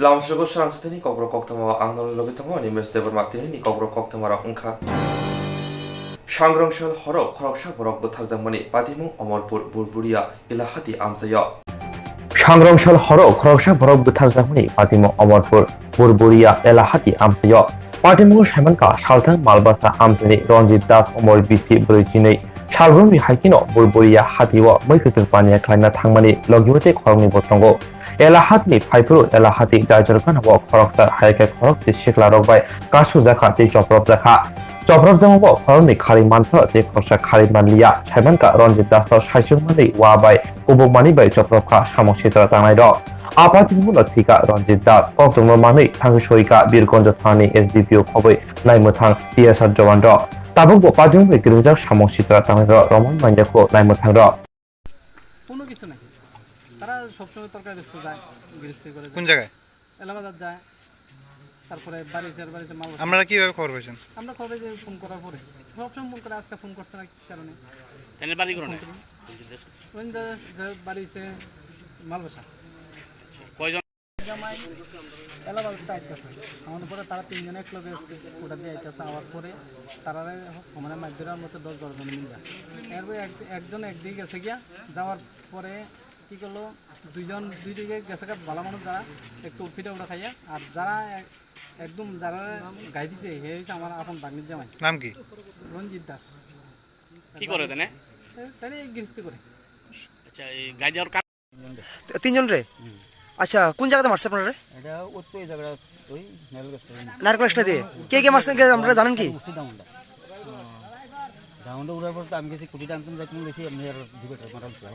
Launchego Santini Cobro Coctamo Anno Logitamo, Mr. Martini, Cobro Coctamara Unka Shangrangshal Horo, Korokshak Borok, Taldamani, Patimu, Omolpur, Burburia, Ilahati Amsayo. Shangrangshal Horo, Korokshak Borok, Taldamani, Patimu, Omolpur, Burburia, Ilahati Amsayo. Patimu Shamanka, Shaltan, Malbasa, Amsani, Ronjit Das, Omol BC, Burjini, Shalrumi Hakino, Burburia, Hatiwa, Moikutupania, Klina Tangmani, Logiote, Kormi Botongo. Elahatni Paipuru Elahati Dajarkan walk Koroksa Hayake Koroksi Shikla Robai Kashu Zaka de Joprov Zaka Joprov Zamo Koroni Kalimanta de Korsa Kalimanlia Chamanka Ronjit Dasto Shashumani Wabai Ubumani by Joprovka Shamoshitra Tanaido Apatimula Tika Ronjit Das Oktomo Mani Tangishoika Birgonjo Tani SDPO Kobe Naimutang TSR Jovando Tabugo Pajum Girujak Shamoshitra Tanaido Roman Manjako Naimutangro তারা সবসময় তরকারি বেচতে যায় গৃহস্থী করে কোন জায়গায় এলাহাবাদ যায় তারপরে বাড়ি মাল আপনারা কিভাবে খবর পেয়েছেন আমরা খবর যে ফোন করার পরে সবসময় ফোন করে আজকে ফোন করছে না কারণে তাহলে বাড়ি করো না বাড়িতে মালবাসা কয়জন জামাই এলাহাবাদ আইতেছে আমার পরে তারা তিনজনে এক লোক স্কুটার দিয়ে আইতেছে আমার পরে তারা মানে মাইদের মতো 10-12 জন মিলে এরপরে একজন একদিকে গেছে গিয়া যাওয়ার পরে কি করলো দুই দিকে গেছে ভালো মানুষ যারা একটু ফিটে উঠা খাইয়া আর যারা একদম যারা গাই দিছে হে হচ্ছে আমার আপন বাগনির জামাই নাম কি রঞ্জিত দাস কি করে দেনে তাই গৃহস্থী করে আচ্ছা এই গাই দেওয়ার কাজ তিনজন রে আচ্ছা কোন জায়গাতে মারছে আপনারা এটা ওই জায়গাটা ওই নারকেলটা দিয়ে কে মারছেন কে আপনারা জানেন কি রাউন্ডে উড়ার পর আমি গেছি কুটি টানতাম যাই তুমি গেছি আমি আর দিবে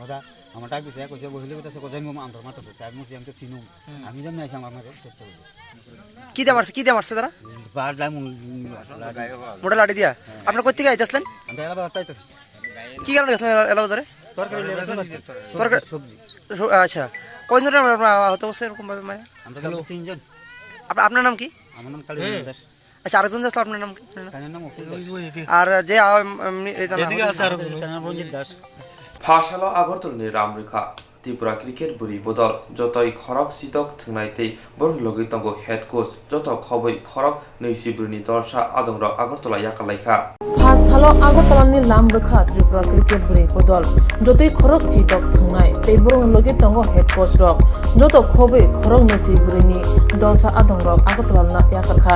মাথা আমার টাক দিছে কইছে বহিলে কইছে কোজাই মো আন্দর মাথা তো টাক মুছি আমি তো চিনু আমি যেমন আইছি আমার মাঝে কি দিয়ে মারছে তারা বার লাম মোটা লাঠি দিয়া আপনারা কই থেকে আইতাছলেন আমি এলা বাতাইতেছি কি কারণে গেছেন এলাবাজারে তরকারি সবজি আচ্ছা কয়জন আপনারা আহত হচ্ছে এরকম ভাবে মায়া আমরা তিনজন আপনার নাম কি আমার নাম কালী দাস আচ্ছা আরেকজন যাচ্ছে আপনার নাম কি তার নাম আর যে রঞ্জিত Das Phashalo Agortolni Ramrika Tripura Cricket Buri Bodol Jotoi Khorok Sitok Thngnaitai Bor Logitongo Head Coach Joto Khoboi Khorok Neisi Bruni Torsha Adongra Agortola Yakalaika Phashalo Agortolani Lamrika Tripura Cricket Buri Bodol Jotoi Khorok Sitok Thngnai Tei Bor Logitongo Head Coach Rok Joto Khoboi Khorok Neisi Bruni Torsha Adongra Agortola Yakalka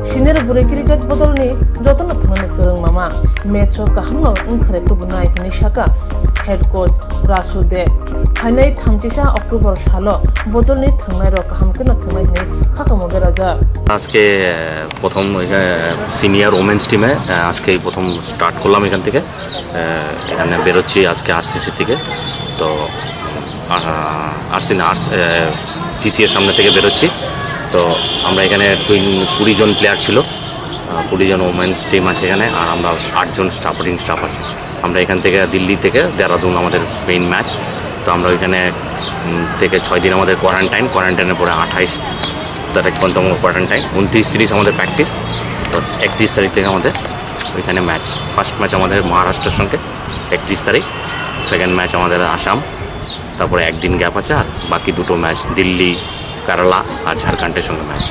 Siner Buri Cricket Bodolni Jotona Thngnai Kereng Mama Mecho Kahamno Inkre Tubunai Nishaka Head Coach Rasudev Hainai Thamchisa October Shalo Bodolni Thangnai Rok Hamkena Thangnai Nei Khakamo Beraja আজকে প্রথম senior women's টিমে আজকেই প্রথম start করলাম এখান থেকে এখানে বেরোচ্ছি আজকে আরসিসি থেকে তো টিসি এর সামনে থেকে বেরোচ্ছি তো আমরা এখানে 20 জন প্লেয়ার ছিল 20 জন ওমেন্স টিম আছে এখানে আর আমরা 8 জন স্টাফ আছে আমরা এখান থেকে দিল্লি থেকে দেহরাদুন আমাদের মেইন ম্যাচ তো আমরা ওইখানে থেকে 6 দিন আমাদের কোয়ারেন্টাইনের পরে 28 তারিখ পর্যন্ত আমাদের কোয়ারেন্টাইন 29 সিরিজ আমাদের প্র্যাকটিস তো 31 তারিখ থেকে আমাদের ওইখানে ম্যাচ ফার্স্ট ম্যাচ আমাদের মহারাষ্ট্রের সঙ্গে 31 তারিখ সেকেন্ড ম্যাচ আমাদের আসাম তারপরে একদিন গ্যাপ আছে আর বাকি দুটো ম্যাচ দিল্লি কেরালা আর ঝাড়খণ্ডের সঙ্গে ম্যাচ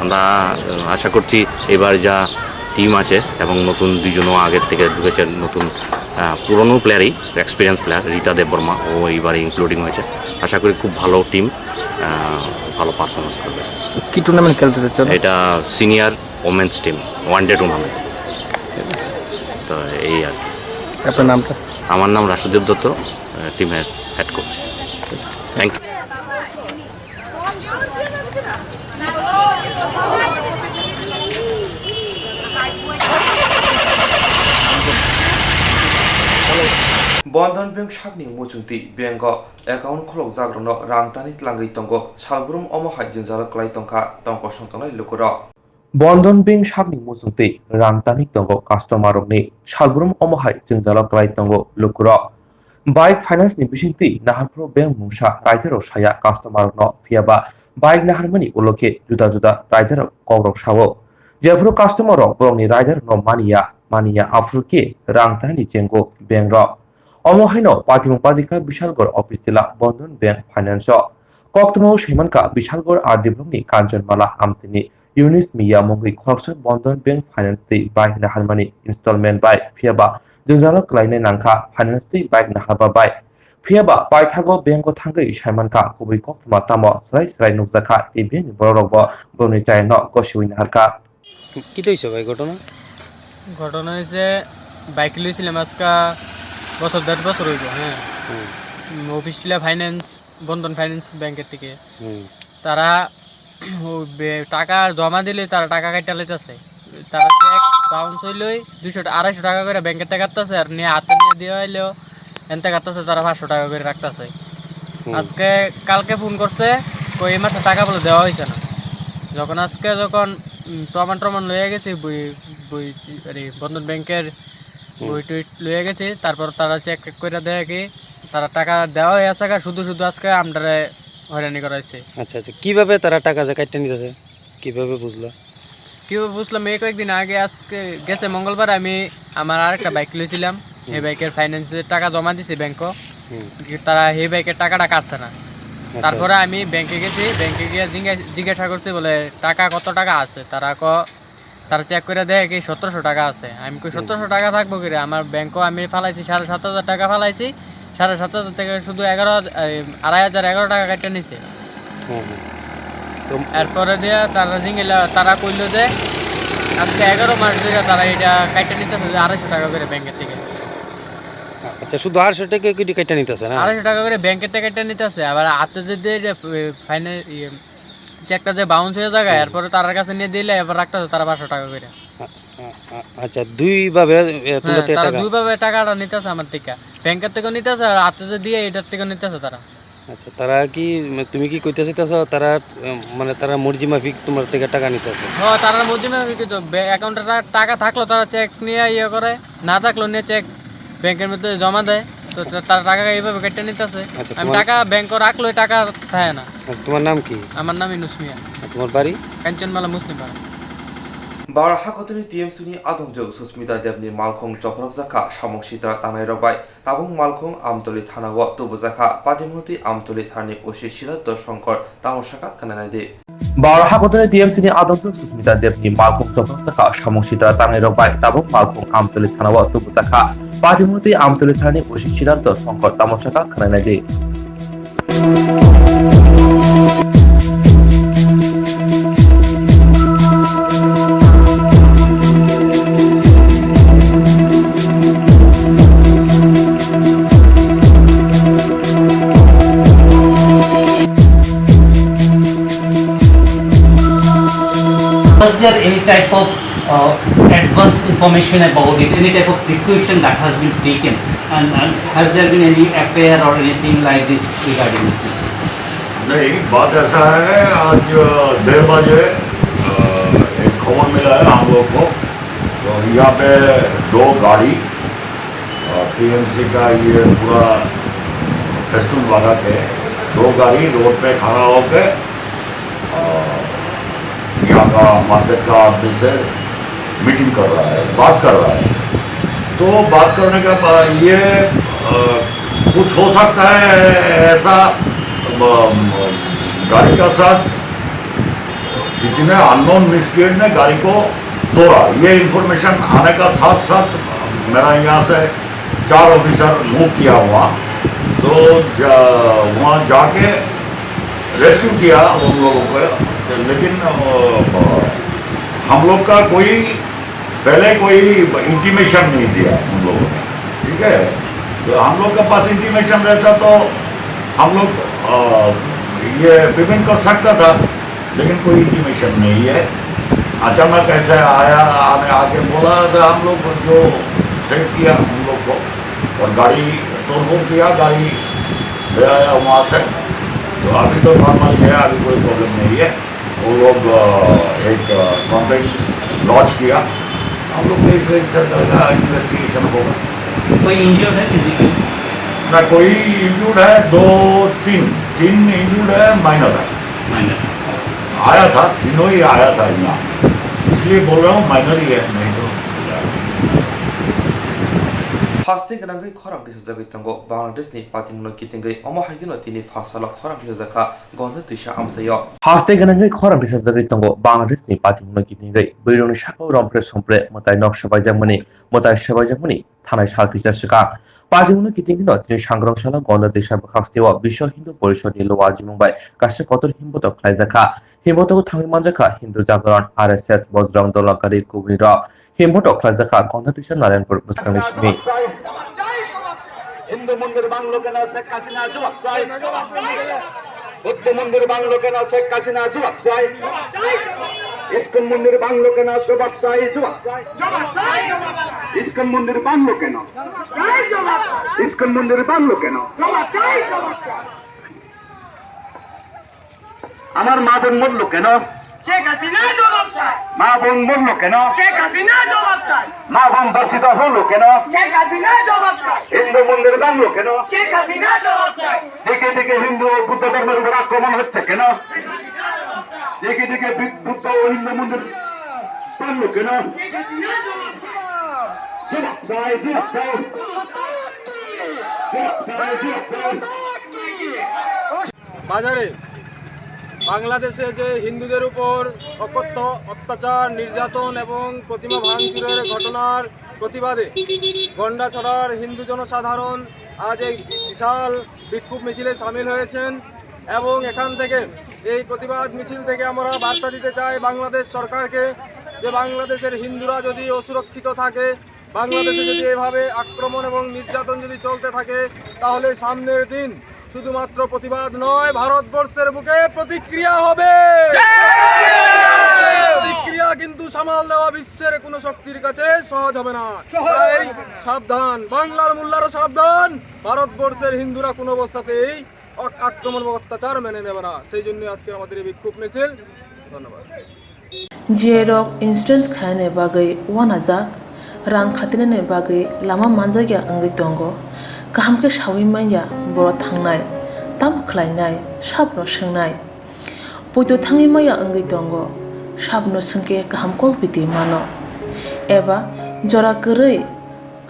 আমরা আশা করছি এবার যা টিম আছে এবং নতুন দুজনও আগের থেকে ঢুকেছে নতুন পুরনো প্লেয়ারই এক্সপিরিয়েন্স প্লেয়ার রীতা দেববর্মা ও এইবারে ইনক্লুডিং হয়েছে আশা করি খুব ভালো টিম ভালো পারফরমেন্স করবে কি টুর্নামেন্ট খেলতে চাচ্ছেন এটা senior women's team one day tournament তো এই আর কি আপনার নামটা আমার নাম রাসুদেব দত্ত টিমের head coach thank you Bondon Bank Shagni Muchunti Bengo Account Clock Zagrono Rangtanit Langai Tongo Salbrum Omo Hajin Zala Klaitonka Tonko Shantona Lukuro Bandhan bank সাবনি মুসুতে রাংতানিক তঙ্গ কাস্টমারকনি সালবুরম অমহাই জিংজালা ক্লাইতঙ্গ লুকুর bike finance ni bisinti naharpro bank musa rider saya customer fiaba bike naharmani uloke juda rider kogrok sawo jepro customer borongni rider no mania afruke rangtani jengo bank ro অমহাইন পাতিমুং পাদিকা বিশালগড় অফিস জেলা Bandhan bank finance Koktano Shimanka Bishalgor Ardibrumni Kanjanmala Amsini Yunis Miya Mongi Khoroksa Bondon Bank Finance by Naharmani installment by Fiaba Juzalo Kleine Nanka Finance by Nahaba by Fiaba by Tago Bengo Tangai Shimanka Kubi Koktama Tamo Srai Nukzaka Ibin Borobo Boni China Goshuin Harka কি হয়েছে ভাই ঘটনা? ঘটনা হয়েছে bike লইছিলাম আজকা বছর 1.5 বছর হইল। হ্যাঁ, অফিস টিলা ফাইন্যান্স বন্ধন ফাইন্যান্স ব্যাংকের থেকে তারা টাকা জমা দিলে তারা টাকা কাটা লইতেছে। তারা চেক বাউন্স হইলেই 200-250 টাকা করে ব্যাংকের থেকে কাটতেছে, আর নিয়ে হাতে নিয়ে দেওয়া হইলেও এনতে কাটতেছে তারা 500 টাকা করে রাখতেছে। আজকে কালকে ফোন করছে, কই এই মাসে টাকা বলে দেওয়া হয়েছে না। যখন প্রমাণ লয়ে গেছে, বই বন্ধন ব্যাংকের বই টুইট লয়ে গেছে, তারপর তারা চেক করে দেয় কি তারা টাকা দেওয়া হয়ে আছে, শুধু আজকে আমরারে হয়রানি করা হয়েছে। আচ্ছা আচ্ছা, কিভাবে তারা টাকা যে কাটতে নিতেছে কিভাবে বুঝলা? কীভাবে বুঝলাম, এই কয়েকদিন আগে আজকে গেছে মঙ্গলবার আমি আমার আরেকটা বাইক লইছিলাম, এই বাইকের ফাইন্যান্সের টাকা জমা দিছি ব্যাংকও, তারা এই বাইকের টাকাটা কাটছে না। তারপরে আমি ব্যাংকে গেছি, ব্যাংকে গিয়ে জিজ্ঞাসা করছি বলে টাকা কত টাকা আছে, তারা চেক করে দেয় কি 1700 টাকা আছে। আমি কই 1700 টাকা থাকবো কি রে, আমার ব্যাংকও আমি ফালাইছি 7500 টাকা ফালাইছি, 7500 থেকে শুধু 11,511 টাকা কাটতে নিছে। এরপরে দিয়ে তারা কইলো যে আজকে 11 মাস ধরে তারা এটা কাটতে নিতেছে 250 টাকা করে ব্যাংকের থেকে। আচ্ছা, শুধু 250 টাকা কি কাটতে নিতেছে না? 250 টাকা করে ব্যাংকের থেকে কাটতে নিতেছে, আবার হাতে যদি ফাইনাল চেকটা যে বাউন্স হয়ে যায় এরপরে তার কাছে নিয়ে দিলে এবার রাখতেছে তারা 500 টাকা করে। আচ্ছা, দুইভাবে দুইভাবে টাকাটা নিতেছে আমার থেকে, ব্যাংকের থেকেও নিতেছে আর হাতে যে দিয়ে এটার থেকেও নিতেছে তারা। আচ্ছা, তারা কি তুমি কি কইতে চাইতেছো তারা মানে তারা মর্জি মাফিক তোমার থেকে টাকা নিতেছে? হ্যাঁ, তারা মর্জি মাফিক তো অ্যাকাউন্টে টাকা থাকলো তারা চেক নিয়ে ইয়ে করে, না থাকলো নিয়ে চেক ব্যাংকের মধ্যে জমা দেয়, তো তারা টাকা এইভাবে কেটে নিতেছে। আমি টাকা ব্যাংকে রাখলো টাকা থাকে না। তোমার নাম কি? আমার নাম ইনুস মিয়া। তোমার বাড়ি? কাঞ্চনমালা মুসলিম পাড়া। Barahakotini TMSuni Adongjok Susmita Debni Malkhong Chokrobzaka Shamok Shitra Tanai Robai Tabung Malkhong Amtoli Thanawa Tubuzaka Patimuti Amtoli Thani Oshi Shila Dorshonkor Tamoshaka Kananade Barahakotini TMSuni Adongjok Susmita Debni Malkhong Chokrobzaka Shamok Shitra Tanai Robai Tabung Malkhong Amtoli Thanawa Tubuzaka Patimuti Amtoli Thani Oshi Shila Dorshonkor Tamoshaka Kananade Was there any type of advance information about it, any type of precaution that has been taken, and has there been any affair or anything like this regarding this incident? नहीं, बात ऐसा है, आज 1:30 बजे एक खबर मिला है हम लोग को, तो यहाँ पे 2 गाड़ी PMC का ये पूरा फेस्टून लगा के 2 गाड़ी रोड पे खड़ा होके यहाँ का मार्केट का आदमी से मीटिंग कर रहा है, बात कर रहा है। तो बात करने के बाद ये कुछ हो सकता है ऐसा, गाड़ी का साथ किसी ने अननोन मिसक्रिएंट ने गाड़ी को तोड़ा, ये इंफॉर्मेशन आने का साथ साथ मेरा यहाँ से 4 ऑफिसर मूव किया हुआ, तो वहाँ जाके रेस्क्यू किया उन लोगों को, लेकिन हम लोग का पहले कोई इंटीमेशन नहीं दिया उन लोगों ने, ठीक है। तो हम लोग के पास इंटीमेशन रहता तो हम लोग ये प्रिवेंट कर सकता था, लेकिन कोई इंटीमेशन नहीं है। अचानक ऐसे आके बोला था, हम लोग जो सेव किया हम लोग को और गाड़ी तोड़फोड़ किया, गाड़ी ले आया वहाँ से। तो अभी तो नॉर्मल है, अभी कोई प्रॉब्लम नहीं है। वो लोग एक कंप्लेंट लॉन्च किया, हम लोग केस रजिस्टर करेगा, इन्वेस्टिगेशन होगा। कोई इंजर्ड है फिजिकली? ना, कोई इंजर्ड है, 2-3 इंजर्ड है, माइनर है। आया था, तीनों ही आया था यहाँ, इसलिए बोल रहा हूँ माइनर ही है, नहीं तो Haste ganangai khorang disa jagai tango Bangladesh ni patimno kitingai omo haigino tini fasala khorang disa jaka gonda tisha amsayo. Haste ganangai khorang disa jagai tango Bangladesh ni patimno kitingai Bironi shako rompre sompre motai nok sabaijamani thanai salkisa shika. Patimno kitingino tini sangrangshalo gonda tisha bakhastiwa Bisho Hindu Porishod ni lowa jimungbai kashe kotor himboto khlaijaka. Himboto thangmi manjaka Hindu Jagaran RSS Bajrang Dolakari Kubnira Himboto khlaijaka gonda tisha Narayanpur Buskanishmi. Hindu মন্দির bungalow কেন শেখ হাসিনা জবাব চাই বৌদ্ধ মন্দির bungalow কেন শেখ হাসিনা জবাব চাই ISKCON মন্দির বাংলো কেন জবাব চাই জবাব চাই ইস্কন মন্দির বাংলো কেন ইস্কন মন্দির বাংলো কেন আমার মা বোন মরল কেন শেখ হাসিনা জবাব চাই মা বোন মরল কেন শেখ হাসিনা জবাব চাই মা বোন ধর্ষিত হলো কেন শেখ হাসিনা জবাব চাই হিন্দু মন্দির ভাঙলো কেন শেখ হাসিনা জবাব চাই দিকে দিকে হিন্দু ও বুদ্ধ ধর্মের উপর আক্রমণ হচ্ছে কেন দিকে দিকে বুদ্ধ ও হিন্দু মন্দির ভাঙলো কেন জবাব চাই জবাব চাই জবাব চাই জবাব চাই বাজারে বাংলাদেশে যে হিন্দুদের উপর অকথ্য অত্যাচার নির্যাতন এবং প্রতিমা ভাঙচুরের ঘটনার প্রতিবাদে গন্ডাছড়ার হিন্দু জনসাধারণ আজ এই বিশাল বিক্ষোভ মিছিলে সামিল হয়েছেন এবং এখান থেকে এই প্রতিবাদ মিছিল থেকে আমরা বার্তা দিতে চাই বাংলাদেশ সরকারকে যে বাংলাদেশের হিন্দুরা যদি অসুরক্ষিত থাকে বাংলাদেশে যদি এভাবে আক্রমণ এবং নির্যাতন যদি চলতে থাকে তাহলে সামনের দিন শুধুমাত্র প্রতিবাদ নয় ভারতবর্ষের বুকে প্রতিক্রিয়া হবে প্রতিক্রিয়া কিন্তু সামাল দেওয়া বিশ্বের কোনো শক্তির কাছে সহজ হবে না তাই সাবধান বাংলার মোল্লারও সাবধান ভারতবর্ষের হিন্দুরা কোনো অবস্থাতেই আক্রমণ বা অত্যাচার মেনে নেবে না সেই জন্য আজকে আমাদের এই বিক্ষোভ মিছিল ধন্যবাদ জিয়েরক ইন্স্যুরেন্স খায়নে বাগৈ ওয়ানাজাক রাং খাতিনে বাগৈ লামা মানজাगिया अंगै दंगो गाहामके सावै माइया बर' थांनाय ताम खलायनाय साबनो सोंनाय बयदो थाङै माइया अंगै दंगो साबनो सोंके गाहामको बिदि मानो एबा जरा गोरै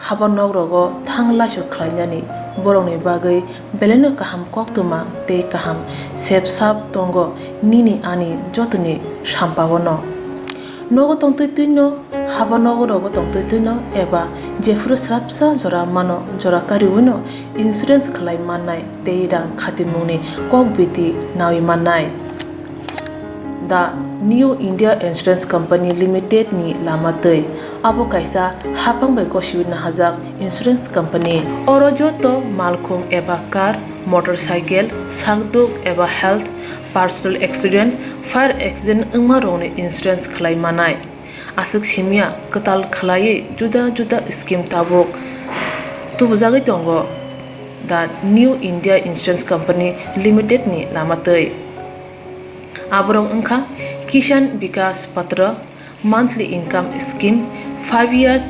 हाबा नगरगो थांलासो खलायनानै बर'नि बागै बेलेनो गाहाम कक्तमा ते गाहाम सेब साब दंगो निनि आनि जतनि साम्पावनो नगो तंतै तैनो हाबा नगरगो तंतै तैनो एबा जेफुरो स्राबसा जरा मानो जरा कारिउनो इन्सुरेन्स खलाय माननाय ते रां खातिमुनि कक बिदि नावि माननाय दा New India insurance company limited नि लामातै आबो कायसा हापांबाय गसिबिनो हाजाक इन्सुरेन्स कंपनी अरजतो मालखुं एबा कार मोटरसाइकेल सागदुक एबा health personal accident fire accident अंगमा रोने इन्सुरेन्स खलाय मानाय आसक सिमिया कताल खलायै जुदा जुदा स्कीम ताबुक तुबजागै दंगो दा New India insurance company limited नि लामातै आबरं अंखा किसान विकास पत्र monthly income scheme 5 years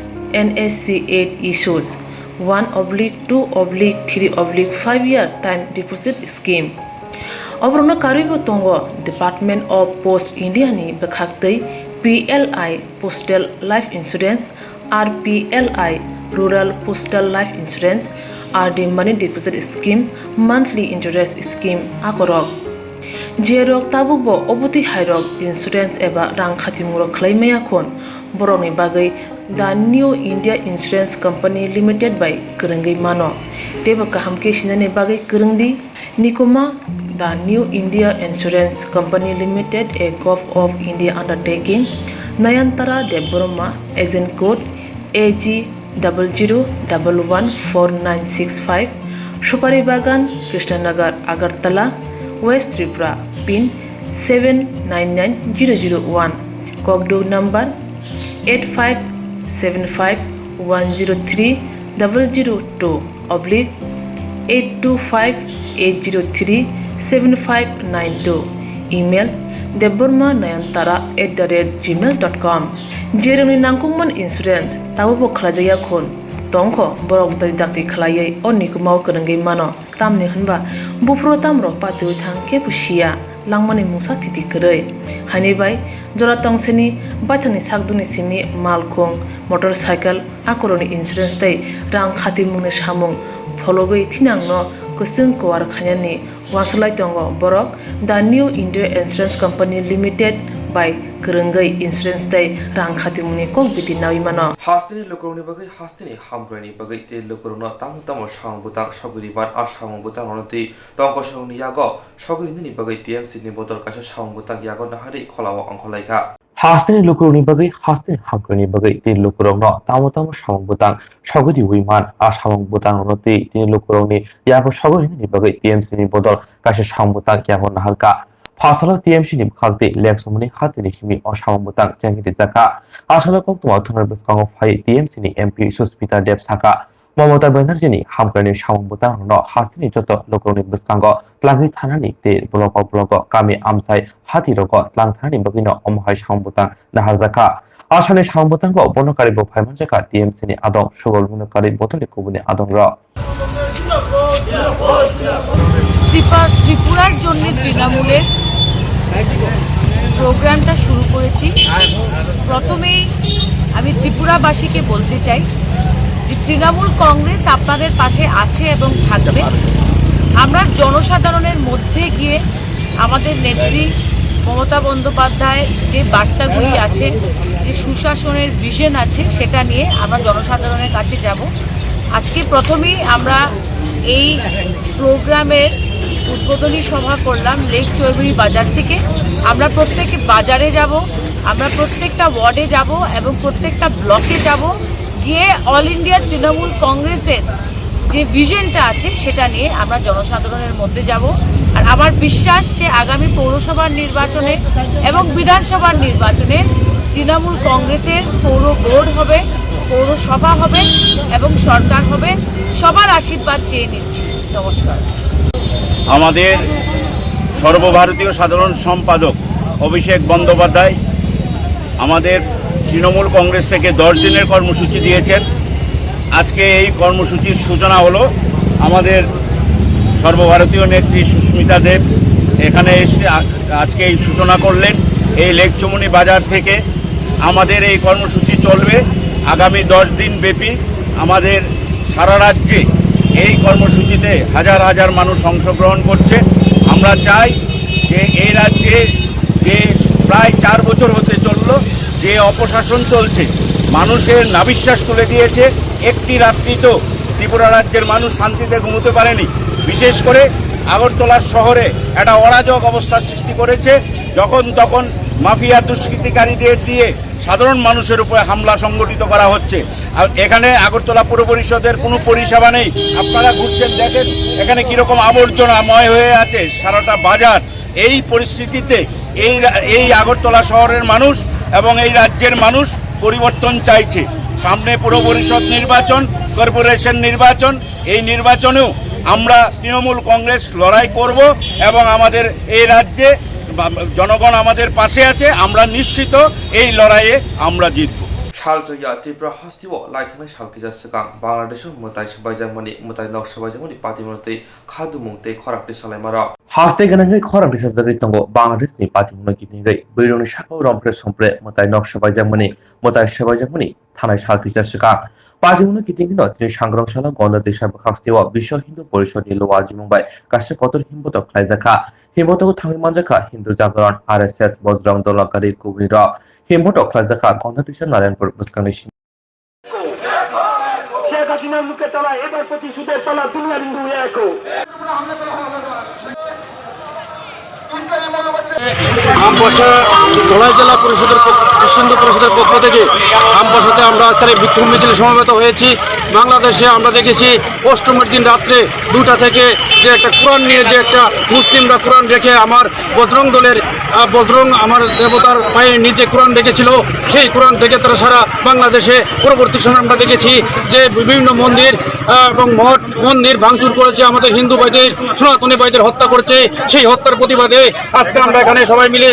NSC 8 issues 1/2/3/5 year time deposit scheme अब्रनो कारिबो तंगो डिपार्टमेंट ऑफ पोस्ट इंडिया नि बखाक्तै PLI postal life insurance RPLI rural postal life insurance RD money deposit scheme monthly interest scheme akorok जेरक ताबुकबो अबुति हाइरक insurance एबा रां खातिमुरक खलायमाया खन बर'नि बागै दा New India insurance company limited बाय गोरोंगै मानो तेबो गाहामके सिनायनि बागै गोरोंदि निकोमा दा New India insurance company limited a gov of India undertaking Nayantara Debbarma agent code AG00114965 Supari बागान Krishnanagar Agartala West Tripura pin 799001 Kogdo number 85751020/82580375592 email debormanayantara@gmail.com jeroni nangkungman insurance tawo khlajaya khon tongko borok dakti khlaiयै oniko maw korongei mano tamni hanba bufro tamro patu thang ke pusia langmani musa titi kerei hani bai jora tongseni baithani sakduni simi malkong motorcycle akoroni insurance tei rang khati mungni samung phologoi thinangno kusung kwar khanyani waslai tongo borok the new India Insurance Company Limited by Kerenggai Insurance tei rang khati mungni kok biti nawimano hastini lokoroni bagai hastini hamgrani bagai te lokorona tamutamo sang butang saguri bar asang butang onoti tongko songni yago saguri ni bagai TMC ni botol kaisa sang butang yago nahari kholawa angkholaika hastini lokoroni bagai hastini hamgrani bagai te lokorongno tamutamo sang butang saguri wiman asang butang onoti te lokoroni yago saguri ni bagai TMC ni botol kaisa sang butang yago nahalka Fasal TMC ni khalti leksumni khatini simi osam butang jangiti jaka asala kok tuma thonar beskango phai TMC ni MP Suspita Dev Saka Mamata Banerjee ni hamkani sam butang no hasini joto lokroni beskango tlangi thanani te blogo kami amsai hati rogo tlang thani bagino omhai sam butang nahal jaka asani sam butango bonokari bo phaiman jaka TMC ni adong subol bonokari botoli kubuni adong ro ত্রিপুরার জন্য তৃণমূলের প্রোগ্রামটা শুরু করেছি। প্রথমেই আমি ত্রিপুরাবাসীকে বলতে চাই যে তৃণমূল কংগ্রেস আপনাদের পাশে আছে এবং থাকবে। আমরা জনসাধারণের মধ্যে গিয়ে আমাদের নেত্রী মমতা বন্দ্যোপাধ্যায় যে বার্তাগুলি আছে, যে সুশাসনের ভিশন আছে, সেটা নিয়ে আমরা জনসাধারণের কাছে যাব। আজকে প্রথমেই আমরা এই প্রোগ্রামের উদ্বোধনী সভা করলাম লেক চৌধুরী বাজার থেকে। আমরা প্রত্যেক বাজারে যাব, আমরা প্রত্যেকটা ওয়ার্ডে যাব এবং প্রত্যেকটা ব্লকে যাব, গিয়ে অল ইন্ডিয়া তৃণমূল কংগ্রেসের যে ভিশনটা আছে সেটা নিয়ে আমরা জনসাধারণের মধ্যে যাব। আর আমার বিশ্বাস যে আগামী পৌরসভার নির্বাচনে এবং বিধানসভার নির্বাচনে তৃণমূল কংগ্রেসের পৌর বোর্ড হবে, পৌরসভা হবে এবং সরকার হবে। সবার আশীর্বাদ চেয়ে নিচ্ছি। নমস্কার। আমাদের সর্বভারতীয় সাধারণ সম্পাদক অভিষেক বন্দ্যোপাধ্যায় আমাদের তৃণমূল কংগ্রেস থেকে 10 দিনের কর্মসূচি দিয়েছেন। আজকে এই কর্মসূচির সূচনা হলো। আমাদের সর্বভারতীয় নেত্রী সুস্মিতা দেব এখানে এসে আজকে এই সূচনা করলেন। এই লেকচুমনি বাজার থেকে আমাদের এই কর্মসূচি চলবে আগামী 10 দিন ব্যাপী। আমাদের সারা রাজ্যে এই কর্মসূচিতে হাজার হাজার মানুষ অংশগ্রহণ করছে। আমরা চাই যে এই রাজ্যে যে প্রায় 4 বছর হতে চলল যে অপশাসন চলছে, মানুষের নাভিশ্বাস তুলে দিয়েছে। একটি রাত্রি তো ত্রিপুরা রাজ্যের মানুষ শান্তিতে ঘুমোতে পারেনি। বিশেষ করে আগরতলা শহরে একটা অরাজক অবস্থা সৃষ্টি করেছে। যখন তখন মাফিয়া দুষ্কৃতিকারীদের দিয়ে সাধারণ মানুষের উপরে হামলা সংগঠিত করা হচ্ছে। আর এখানে আগরতলা পৌর পরিষদের কোনো পরিষেবা নেই। আপনারা ঘুরছেন, দেখেন এখানে কীরকম আবর্জনাময় হয়ে আছে সারাটা বাজার। এই পরিস্থিতিতে এই আগরতলা শহরের মানুষ এবং এই রাজ্যের মানুষ পরিবর্তন চাইছে। সামনে পৌর পরিষদ নির্বাচন, কর্পোরেশন নির্বাচন, এই নির্বাচনেও আমরা তৃণমূল কংগ্রেস লড়াই করব এবং আমাদের এই রাজ্যে জনগণ আমাদের পাশে আছে। আমরা নিশ্চিত এই লড়াইয়ে আমরা জিতব। শালজয়া ত্রিপুরা হাস্তিও লাইথানাই সালকিজা সিগাং বাংলাদেশও মুতাই সবাইজাংমানি মুতাই knock সবাইজাংমানি পাতিমনতে খাদুমুংতে খরাকটি সালাইমারা haste ganangai khorang desa jagai tongo Bangladesh ni patimno kitingai Bironi Shako Rompre Sompre Mutai Nok Sabaijamani Mutai Sabaijamani Thanai Salkija Sika patimno kitingino tini sangrongshalo Gonda Desha Bakhastiwa Bisho Hindu Porishod ni Lowaji Mumbai Kashe Kotor Himboto Klaijaka Himboto Thangi Manjaka Hindu Jagran RSS Bojrang Dolakari Kubnira Himboto Klaijaka Gonda Desha Narenpur Buskanishi Sheikh হাসিনার মুখে তলা এবার প্রতিশোধের তলা দুনিয়ার হিন্দু একো আমবাসা ধলাই জেলা পরিষদের কৃষ্ণেন্দ্র পরিষদের পক্ষ থেকে আমবাসাতে আমরা আজকে বিক্ষোভ মিছিল সমবেত হয়েছি। বাংলাদেশে আমরা দেখেছি অষ্টমের দিন রাত্রে 2টা থেকে যে একটা কোরআন নিয়ে যে একটা মুসলিমরা কোরআন রেখে আমার বজরং দলের বজরং আমার দেবতার পায়ের নিচে কোরআন রেখেছিল, সেই কোরআন থেকে তারা সারা বাংলাদেশে পরবর্তী সময় আমরা দেখেছি যে বিভিন্ন মন্দির এবং মঠ মন্দির ভাঙচুর করেছে, আমাদের হিন্দু ভাইদের সনাতনী ভাইদের হত্যা করেছে। সেই হত্যার প্রতিবাদে আজকে আমরা এখানে সবাই মিলে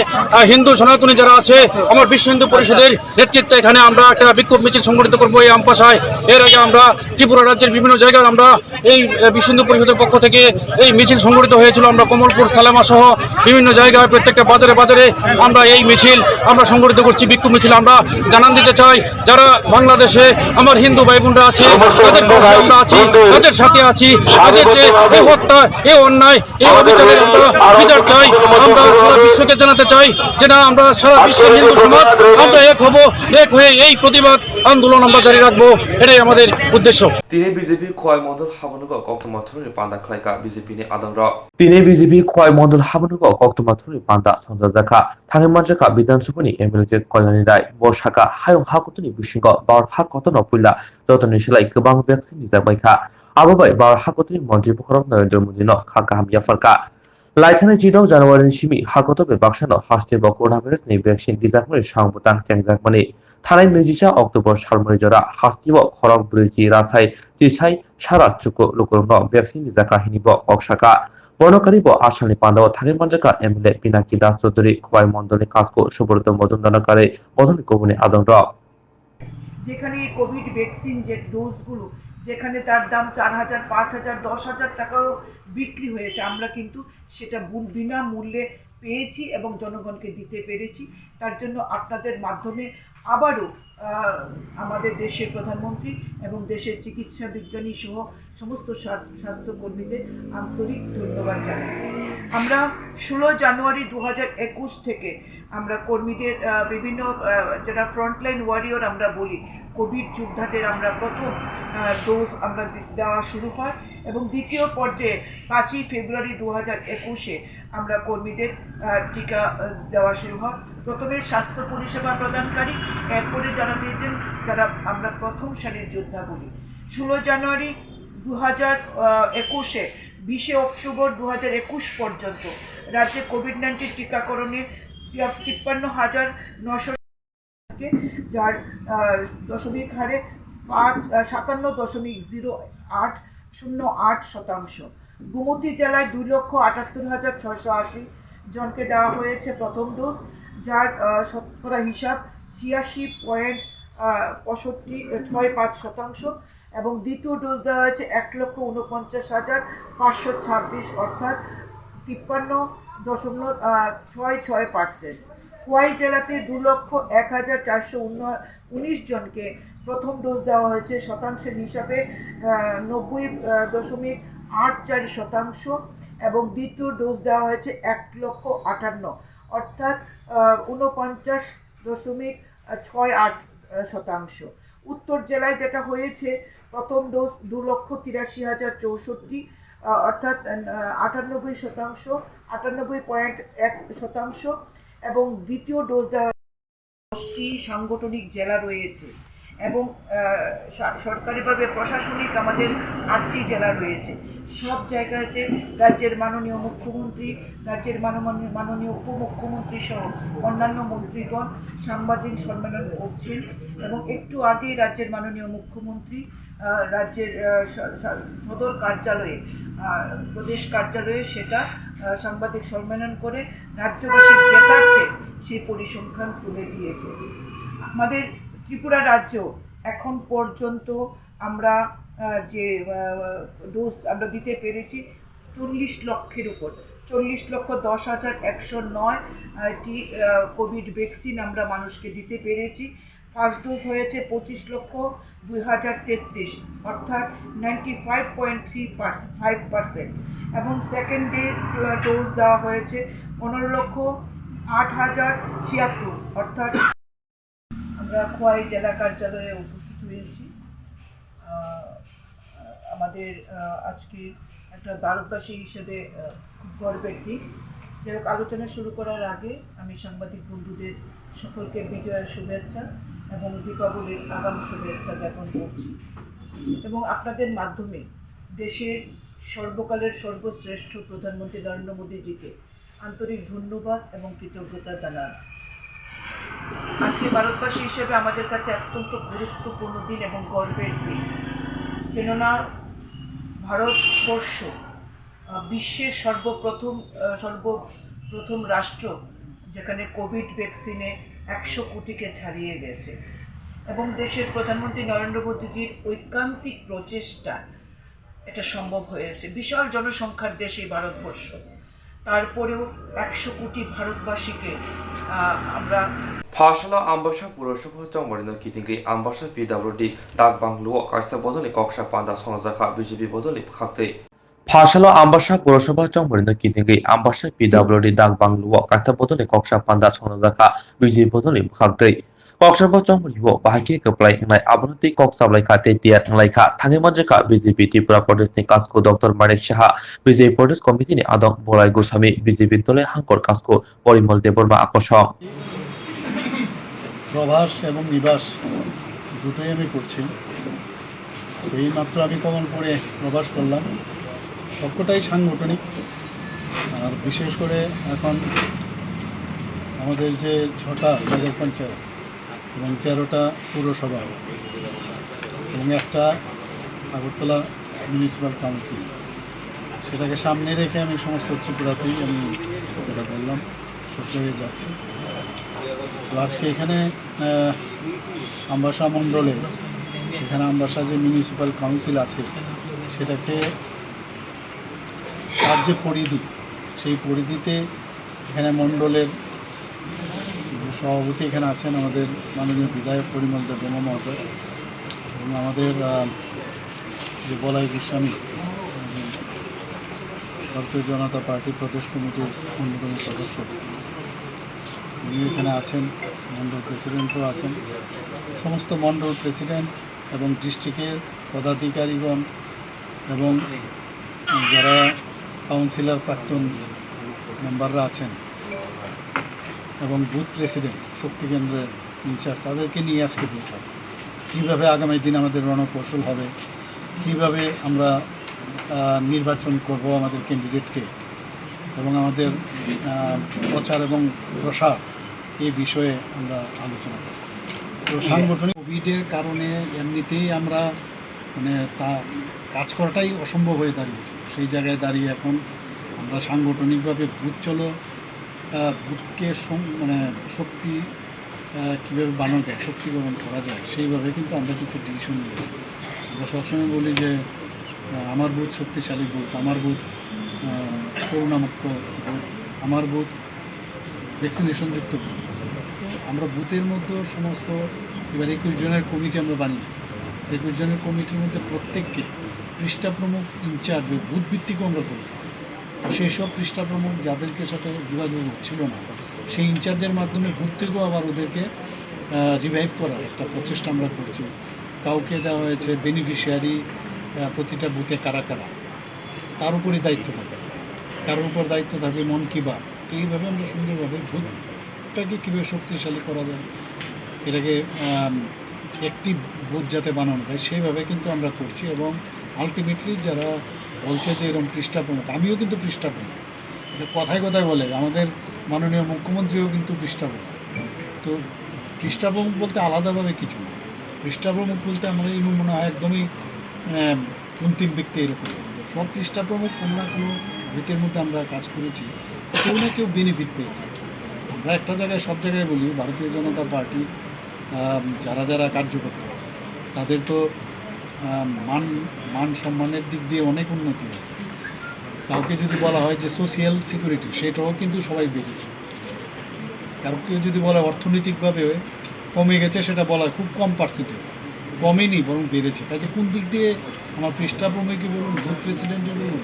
হিন্দু সনাতনী যারা আছে আমার বিশ্ব হিন্দু পরিষদের নেতৃত্বে এখানে আমরা একটা বিক্ষোভ মিছিল সংগঠিত করবো এই আমপাশায়। এর আগে আমরা ত্রিপুরা রাজ্যের বিভিন্ন জায়গায় আমরা এই বিশ্ব হিন্দু পরিষদের পক্ষ থেকে এই মিছিল সংগঠিত হয়েছিল। আমরা কমলপুর, সালেমা সহ বিভিন্ন জায়গায় প্রত্যেকটা বাজারে বাজারে আমরা এই মিছিল আমরা সংগঠিত করছি, বিক্ষোভ মিছিল। আমরা জানান দিতে চাই যারা বাংলাদেশে আমার হিন্দু ভাই বোনরা আছে তাদের পাশে আমরা আছি, তাদের সাথে আছি। তাদের যে এই হত্যা, এই অন্যায়, এই অবিচারের আমরা বিচার চাই। আমরা সারা বিশ্বকে জানাতে চাই যে না, আমরা সারা বিশ্বের হিন্দু সমাজ আমরা এক হব, এক হয়ে এই প্রতিবাদ আন্দোলন আমরা জারি রাখবো, এটাই আমাদের উদ্দেশ্য। তিনি বিজেপি খোয়াই মন্ডল হাবনুগ কক্তমাথুরি পান্দা খাইকা বিজেপি নি আদংর তিনি বিজেপি খোয়াই মন্ডল হাবনুগ কক্তমাথুরি পান্দা সঞ্জয় জাখা থাঙ্গিমান জাখা বিধানসভাनि एमएलए कल्याणी राय बसाखा हायं हाकुतनि बिसिंग बार हाकतन पुइला जतनि सिलाय गोबां भ्याक्सिन निजाबायखा आबोबाय बार हाकतनि मन्त्रि पखरम नरेन्द्र मोदी न खाका हामिया फरका लाइथानि 14 জানুয়ারি सिमि हाकतबे बाक्सानो हास्टेबो कोरोना भाइरासनि भ्याक्सिन दिजाकमनि सांबुतां चेंजाकमनि थानाय 24 अक्टोबर सालमरि जरा हास्टेबो खरक ब्रैजि रासाय जिसाय सारा चुको लुकुरनो भ्याक्सिन दिजाका हिनिबो अक्साका বর্ণকারী আসামনি পান্ডাও থাকি মঞ্জাকা এমএলএ পিনাকি দাস চৌধুরী খোয়াই মন্ডলে কাজকো সুব্রত মজুমদারকারে বদলি কবুনি আদংর যেখানে কোভিড ভ্যাকসিন যে ডোজগুলো যেখানে তার দাম 4000, 5000, 10000 টাকাও বিক্রি হয়েছে, আমরা কিন্তু সেটা বিনামূল্যে পেয়েছি এবং জনগণকে দিতে পেরেছি। তার জন্য আপনাদের মাধ্যমে আবারও আমাদের দেশের প্রধানমন্ত্রী এবং দেশের চিকিৎসা বিজ্ঞানী সহ সমস্ত স্বাস্থ্যকর্মীদের আন্তরিক ধন্যবাদ জানাই। আমরা 16 জানুয়ারি 2021 থেকে আমরা কর্মীদের বিভিন্ন যারা ফ্রন্টলাইন ওয়ারিয়র আমরা বলি, কোভিড যোদ্ধাদের আমরা প্রথম ডোজ আমরা দেওয়া শুরু হয় এবং দ্বিতীয় পর্যায়ে 5 ফেব্রুয়ারি 2021-এ আমরা কর্মীদের টিকা দেওয়া শুরু হয়। প্রথমে স্বাস্থ্য পরিষেবা প্রদানকারী, এরপরে যারা দিয়েছেন তারা আমরা প্রথম সারির যোদ্ধা বলি। 16 জানুয়ারি 2021-এ 20 অক্টোবর 2021 পর্যন্ত রাজ্যে কোভিড-19 টিকাকরণে 53,900 যার দশমিক হারে 57.0808%। গোমতী জেলায় 2,78,680 জনকে দেওয়া হয়েছে প্রথম ডোজ, যার শতকরা হিসাব 86.65% এবং দ্বিতীয় ডোজ দেওয়া হয়েছে 1,49,526 অর্থাৎ 53.66%। খোয়াই জেলাতে 2,01,419 জনকে প্রথম ডোজ দেওয়া হয়েছে, শতাংশের হিসাবে 90.84% এবং দ্বিতীয় ডোজ দেওয়া হয়েছে 1,58,000 অর্থাৎ 49.68%। উত্তর জেলায় যেটা হয়েছে প্রথম ডোজ 2,83,064 অর্থাৎ 98.1% এবং দ্বিতীয় ডোজ দেওয়া 10টি সাংগঠনিক জেলা রয়েছে এবং সরকারিভাবে প্রশাসনিক আমাদের 8টি জেলা রয়েছে। সব জায়গাতে রাজ্যের মাননীয় মুখ্যমন্ত্রী, রাজ্যের মাননীয় উপমুখ্যমন্ত্রী সহ অন্যান্য মন্ত্রীগণ সাংবাদিক সম্মেলন করছেন এবং একটু আগে রাজ্যের মাননীয় মুখ্যমন্ত্রী রাজ্যের সদর কার্যালয়ে, প্রদেশ কার্যালয়ে সেটা সাংবাদিক সম্মেলন করে রাজ্যবাসীর জ্ঞাতার্থে সেই পরিসংখ্যান তুলে দিয়েছে। আমাদের ত্রিপুরা রাজ্য এখন পর্যন্ত আমরা যে ডোজ আমরা দিতে পেরেছি 40 লক্ষের উপর, 40,10,109টি কোভিড ভ্যাকসিন আমরা মানুষকে দিতে পেরেছি। ফার্স্ট ডোজ হয়েছে 25,02,033 অর্থাৎ 95.35% এবং সেকেন্ড ডোজ দেওয়া হয়েছে 15,08,076 অর্থাৎ আমরা খোয়াই জেলা কার্যালয়ে উপস্থিত হয়েছি। আমাদের আজকে একটা ভারতবাসী হিসেবে খুব গর্বের দিক। যাই হোক, আলোচনা শুরু করার আগে আমি সাংবাদিক বন্ধুদের সকলকে বিজয়ের শুভেচ্ছা এবং দীপাবলির আগামী শুভেচ্ছা জ্ঞাপন করছি এবং আপনাদের মাধ্যমে দেশের সর্বকালের সর্বশ্রেষ্ঠ প্রধানমন্ত্রী নরেন্দ্র মোদীজিকে আন্তরিক ধন্যবাদ এবং কৃতজ্ঞতা জানান। আজকে ভারতবাসী হিসেবে আমাদের কাছে অত্যন্ত গুরুত্বপূর্ণ দিন এবং গর্বের দিন, কেননা ভারতবর্ষ বিশ্বের প্রথম রাষ্ট্র যেখানে কোভিড ভ্যাকসিনে 100 কোটিকে ছাড়িয়ে গেছে এবং দেশের প্রধানমন্ত্রী নরেন্দ্র মোদীজির ঐকান্তিক প্রচেষ্টা এটা সম্ভব হয়েছে। বিশাল জনসংখ্যার দেশ এই ভারতবর্ষ, তারপরেও 100 কোটি ভারতবাসীকে আমরা 파샬라 암바샤 부로쇼파 정머리는 기딩기 암바샤 BWD 닥방루어 가이사 버전이 꺽샤 반다 선자카 BJP 버전이 각대 파샬라 암바샤 부로쇼파 정머리는 기딩기 암바샤 BWD 닥방루어 가이사 버전이 꺽샤 반다 선자카 BJP 버전이 각대 꺽샤바 정머리고 바하키 급라이 행라이 아브르티 꺽사블라이 카테 티아 행라이카 당해먼저카 BJP Tripura প্রদেশনি কাসকো doctor Manik Saha BJP প্রদেশ কমিটিনি আদং বলাই গোস্বামী BJP দলে হাঙ্কর কাসকো পরিমল দেববর্মা আকর্ষণ প্রবাস এবং নিবাস দুটোই আমি করছি। এই মাত্র আমি কমলপুরে প্রবাস করলাম, সবকটাই সাংগঠনিক। আর বিশেষ করে এখন আমাদের যে 6টা নগর পঞ্চায়েত এবং 13টা পৌরসভা এবং একটা আগরতলা মিউনিসিপ্যাল কাউন্সিল, সেটাকে সামনে রেখে আমি সমস্ত ত্রিপুরাতেই আমি যেটা বললাম সব জায়গায় যাচ্ছি। তো আজকে এখানে আমবাসা মণ্ডলে, এখানে আমবাসা যে মিউনিসিপ্যাল কাউন্সিল আছে সেটাকে তার যে পরিধি, সেই পরিধিতে এখানে মণ্ডলের সভাপতি এখানে আছেন আমাদের মাননীয় বিধায়ক পরিমল দেববর্মা মহোদয় এবং আমাদের যে বলাই গোস্বামী ভারতীয় জনতা পার্টি প্রদেশ কমিটির অন্যতম সদস্য, উনি এখানে আছেন। মণ্ডল প্রেসিডেন্টও আছেন। সমস্ত মণ্ডল প্রেসিডেন্ট এবং ডিস্ট্রিক্টের পদাধিকারীগণ এবং যারা কাউন্সিলর প্রাক্তন মেম্বাররা আছেন এবং বুথ প্রেসিডেন্ট, শক্তি কেন্দ্রের ইনচার্জ, তাদেরকে নিয়ে আজকে বৈঠক। কীভাবে আগামী দিন আমাদের রণকৌশল হবে, কীভাবে আমরা নির্বাচন করব আমাদের ক্যান্ডিডেটকে এবং আমাদের প্রচার এবং প্রসার এই বিষয়ে আমরা আলোচনা করব। তো সাংগঠনিক কোভিডের কারণে এমনিতেই আমরা তা কাজ করাটাই অসম্ভব হয়ে দাঁড়িয়েছে। সেই জায়গায় দাঁড়িয়ে এখন আমরা সাংগঠনিকভাবে বুথকে শক্তি কীভাবে বানানো যায়, শক্তিকরণ করা যায়, সেইভাবে কিন্তু আমরা কিছু ডিসিশন নিয়েছি। আমরা সবসময় বলি যে আমার বুথ শক্তিশালী বুথ, আমার বুথ করোনামুক্ত বুথ, আমার বুথ ভ্যাকসিনেশনযুক্ত বুথ। তো আমরা বুথের মধ্যে সমস্ত এবার 21 জনের কমিটি আমরা বানিয়েছি। 21 জনের কমিটির মধ্যে প্রত্যেককে পৃষ্ঠা প্রমুখ ইনচার্জ বুথ ভিত্তিকও আমরা করতাম। তো সেই সব পৃষ্ঠা প্রমুখ যাদেরকে সাথে যোগাযোগ হচ্ছিল না, সেই ইনচার্জের মাধ্যমে বুথ থেকেও আবার ওদেরকে রিভাইভ করার একটা প্রচেষ্টা আমরা করছি। কাউকে দেওয়া হয়েছে বেনিফিশিয়ারি, প্রতিটা বুথে কারা কারা, তার উপরই দায়িত্ব থাকে, কারোর উপর দায়িত্ব থাকবে মন কি বাত। তো এইভাবে আমরা সুন্দরভাবে বুথটাকে কীভাবে শক্তিশালী করা যায়, এটাকে একটি বুথ যাতে বানানো যায় সেইভাবে কিন্তু আমরা করছি। এবং আলটিমেটলি যারা বলছে যে এরকম পৃষ্ঠা প্রমুখ, আমিও কিন্তু পৃষ্ঠা প্রমুখ, এটা কথায় কথায় বলে, আমাদের মাননীয় মুখ্যমন্ত্রীও কিন্তু পৃষ্ঠা প্রমুখ। তো পৃষ্ঠা প্রমুখ বলতে আলাদাভাবে কিছু না, পৃষ্ঠা প্রমুখ বলতে আমাদের মনে হয় একদমই অন্তিম ব্যক্তি এরকম। সব পৃষ্ঠা প্রমুখ কোনো না কোনো ভিতের মধ্যে আমরা কাজ করেছি, কেউ না কেউ বেনিফিট পেয়েছে। আমরা একটা জায়গায় সব জায়গায় বলি, ভারতীয় জনতা পার্টি যারা যারা কার্যকর্তা তাদের তো মান সম্মানের দিক দিয়ে অনেক উন্নতি হয়েছে। কাউকে যদি বলা হয় যে সোশিয়াল সিকিউরিটি, সেটাও কিন্তু সবাই বেড়েছে। কাউকে যদি বলা অর্থনৈতিকভাবে কমে গেছে, সেটা বলা খুব কম পার্সেন্টেজ, কমেনি বরং বেড়েছে। কাজে কোন দিক দিয়ে আমার পৃষ্ঠা প্রমুখই বলুন, বুথ প্রেসিডেন্টই বলুন,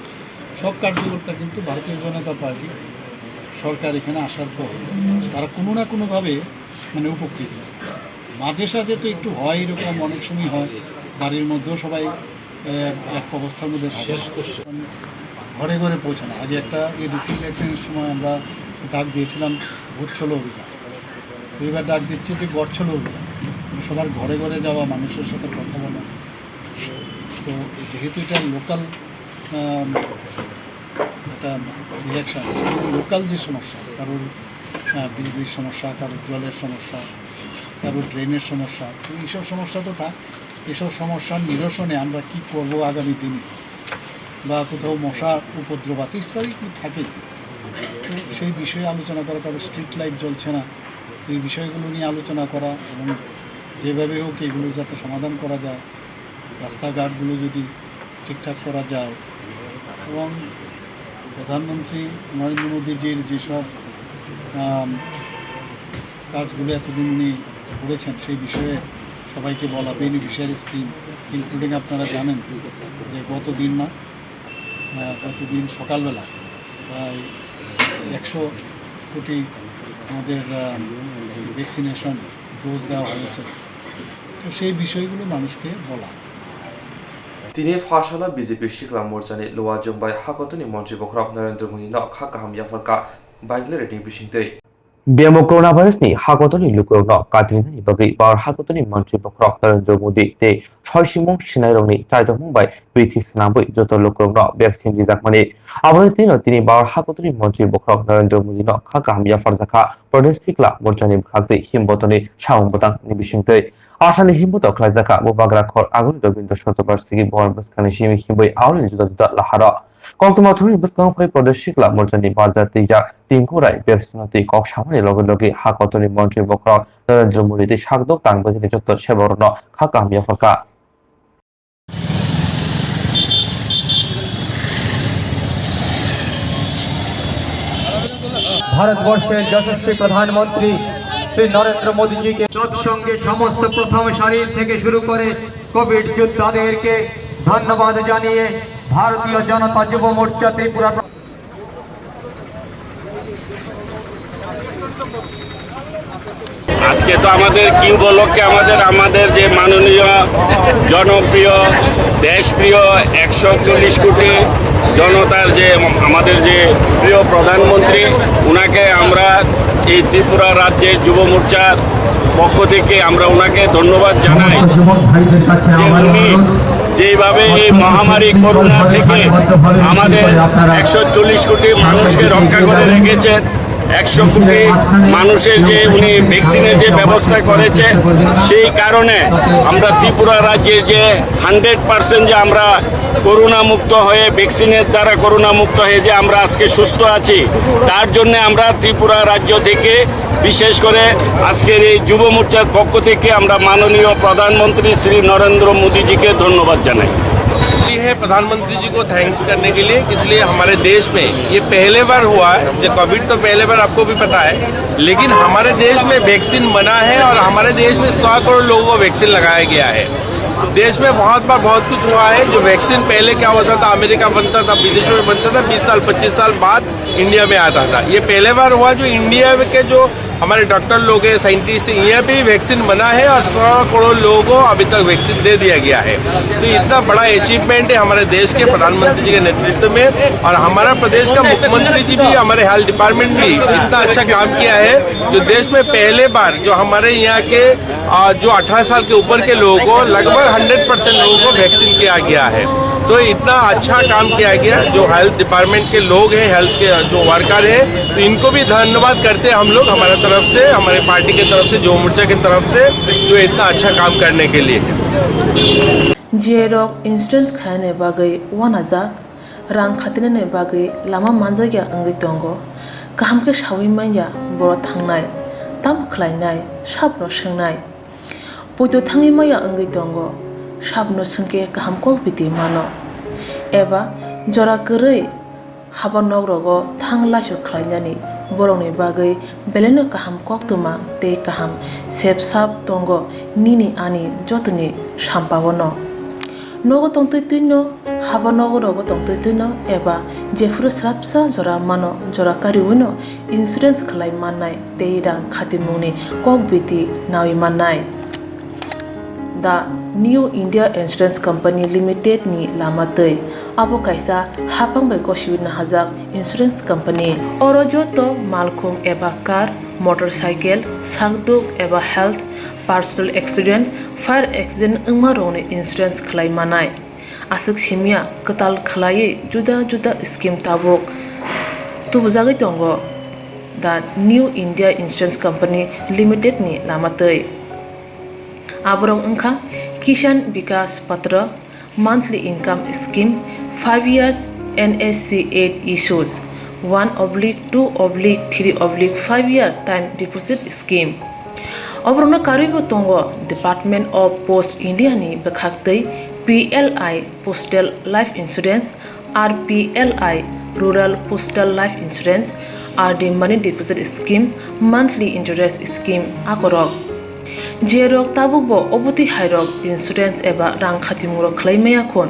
সব কার্যকর্তা কিন্তু ভারতীয় জনতা পার্টি সরকার এখানে আসার পর তারা কোনো না কোনোভাবে উপকৃত। মাঝে সাঝে তো একটু হয়, এরকম অনেক সময় হয়, বাড়ির মধ্যেও সবাই এক অবস্থার মধ্যে শেষ করছে, ঘরে ঘরে পৌঁছানো। আগে একটা এডিসি ইলেকশনের সময় আমরা ডাক দিয়েছিলাম ভোট ছলো অভিযান, তো এবার ডাক দিচ্ছে যে গড় ছলো অভিযান, সবার ঘরে ঘরে যাওয়া, মানুষের সাথে কথা বলা। তো যেহেতু এটা লোকাল একটা ইলেকশন, লোকাল যে সমস্যা, কারোর বিজলির সমস্যা, কারোর জলের সমস্যা, কারোর ড্রেনের সমস্যা, তো এইসব সমস্যা তো এসব সমস্যার নিরসনে আমরা কি করব আগামী দিনে, বা কোথাও মশা উপদ্রব আছে ইত্যাদি থাকে। তো সেই বিষয়ে আলোচনা করা, কারো স্ট্রিট লাইট জ্বলছে না, তো এই বিষয়গুলো নিয়ে আলোচনা করা এবং যেভাবে হোক এগুলো যাতে সমাধান করা যায়, রাস্তাঘাটগুলো যদি ঠিকঠাক করা যায় এবং প্রধানমন্ত্রী নরেন্দ্র মোদীজির যেসব কাজগুলো এতদিন উনি করেছেন সেই বিষয়ে সবাইকে বলা, বেনিফিশিয়ারি স্কিম ইনক্লুডিং আপনারা জানেন যে গতদিন সকালবেলা প্রায় 100 কোটি আমাদের ভ্যাকসিনেশন ডোজ দেওয়া হয়েছে, তো সেই বিষয়গুলো মানুষকে বলা। তিনি ফাশালা বিজেপি শিখলা মোর্চাनि लोवा जोंबाय हाकतनि मन्त्रि बखराब नरेंद्र मोदी न खा गाहाम याफरका बाइकले रेटिं बिसिंतै बेमो कोरोना भाइरासनि हाकतनि लुकुरनो काटिनानि बागै बार हाकतनि मन्त्रि बखराब नरेंद्र मोदी ते छयसिमं सिनायरंनि चाइदमंबाय ब्रिटिश नाबै जत लुकुरनो वैक्सीन रिजाकमानि आबनि तिनि बार हाकतनि मन्त्रि बखराब नरेंद्र मोदी न खा गाहाम याफरजाखा प्रदेश सिखला मोर्चानि खागदै हिमबतनि सावंबतां निबिसिंतै आसानि हिमबत खलाइजाखा मुबाग्रा खर आगुन रबिन्द्र शतबार्षिकी बहन बसखानि सिमि हिमबै आवनि जुदा जुदा लाहारा कक्तमा थुनि बसखां फै प्रदेश सिखला मोर्चानि बाजार तैजा तिंकुराय वैक्सीनति कक सामने लगे लगे हाकतनि मन्त्रि बखराब नरेंद्र मोदी सागदक तांबजनि जत सेबरन खा गाहाम याफरका ভারতবর্ষের যশস্বী প্রধানমন্ত্রী শ্রী নরেন্দ্র মোদীজি কে তৎসঙ্গে সমস্ত প্রথম সারির থেকে শুরু করে কোভিড যোদ্ধাদেরকে ধন্যবাদ জানিয়ে ভারতীয় জনতা যুব মোর্চা ত্রিপুরা আজকে তো আমাদের কি উপলক্ষে আমাদের যে মাননীয় জনপ্রিয় দেশপ্রিয় 140 কোটি জনতার যে আমাদের যে প্রিয় প্রধানমন্ত্রী উনাকে আমরা এই ত্রিপুরা রাজ্যের যুব মোর্চার পক্ষ থেকে আমরা ওনাকে ধন্যবাদ জানাই যে উনি যেভাবে এই মহামারী করোনা থেকে আমাদের 140 কোটি মানুষকে রক্ষা করে রেখেছেন 100 কোটি মানুষের যে উনি ভ্যাকসিনের যে ব্যবস্থা করেছে সেই কারণে আমরা ত্রিপুরা রাজ্যে যে 100% যে আমরা করোনা মুক্ত হয়ে ভ্যাকসিনের দ্বারা করোনা মুক্ত হয়ে যে আমরা আজকে সুস্থ আছি তার জন্য আমরা ত্রিপুরা রাজ্য থেকে বিশেষ করে আজকের এই যুব মোর্চার পক্ষ থেকে আমরা মাননীয় প্রধানমন্ত্রী শ্রী নরেন্দ্র মোদীজিকে ধন্যবাদ জানাই। है प्रधानमंत्री जी को थैंक्स करने के लिए, इसलिए हमारे देश में ये पहले बार हुआ है, जो कोविड तो पहले बार आपको भी पता है, लेकिन हमारे देश में वैक्सीन बना है और हमारे देश में 100 करोड़ लोगों को वैक्सीन लगाया गया है। देश में बहुत बार बहुत कुछ हुआ है, जो वैक्सीन पहले क्या होता था, अमेरिका बनता था, विदेशों में बनता था, 20 साल 25 साल बाद इंडिया में आता था। ये पहले बार हुआ जो इंडिया के जो हमारे डॉक्टर लोग हैं, साइंटिस्ट हैं, यहाँ पे वैक्सीन बना है और 100 करोड़ लोगों को अभी तक वैक्सीन दे दिया गया है। तो इतना बड़ा अचीवमेंट है हमारे देश के प्रधानमंत्री जी के नेतृत्व में, और हमारा प्रदेश का मुख्यमंत्री जी भी, हमारे हेल्थ डिपार्टमेंट भी इतना अच्छा काम किया है, जो देश में पहले बार जो हमारे यहाँ के जो 18 साल के ऊपर के लोगों को लगभग 100% लोगों को वैक्सीन किया गया है। तो इतना अच्छा काम किया गया, जो हेल्थ डिपार्टमेंट के लोग हैं, हेल्थ के जो वर्कर हैं, तो इनको भी धन्यवाद करते हैं हम लोग हमारे तरफ से, हमारे पार्टी की तरफ से, जो मोर्चा की तरफ से, जो इतना अच्छा काम करने के लिए। जेरक इंश्योरेंस खाने बागै 1000 रां खातिने बागै लामा मानजागिया अंगै दंगो गाहाम के सावि माइया बर थांनाय ताम खलायनाय साबनो सोंनाय पयतो थाङै माइया अंगै दंगो साबनो सोंके गाहाम को बिदि मानो एबा जरा गोरै हाबा नगरगो थांलासो खलायनानि बरंनि बागै बेलेनो गाहाम कक्तुमा ते गाहाम सेब साब दंगो निनि आनि जतनि साम्पावनो नगो तंतैतैनो हाबा नगरगो तंतैतैनो एबा जेफुरु स्राबसा जरा मानो जरा कारिउनो इन्सुरेन्स खलाय माननाय ते रां खातिमुनि कक बिदि नावि माननाय दा new India insurance company limited नि लामातै आबो कायसा हापांबाय गसिबिना हाजाक इंश्योरेंस कंपनी अरजो तो मालखुम एबा कार मोटरसाइकेल सागदुक एबा health personal accident fire accident अंगमा रोने इंश्योरेंस खलाय मानाय आसक सिमिया कताल खलायै जुदा जुदा स्कीम ताबक तुबजागै दंगो दा new India insurance company limited नि लामातै आबरं अंखा किसान विकास पत्र monthly income scheme 5 years NSC 8 issues 1/2/3/5 year time deposit scheme. Obrona karibo tongo Department of Post India ni bekhaktei PLI Postal Life Insurance, RPLI Rural Postal Life Insurance, RD Money Deposit Scheme, Monthly Interest Scheme akorok. Jerok tabubo obuti hairok insurance eba rang khatimuro khlaimaya khon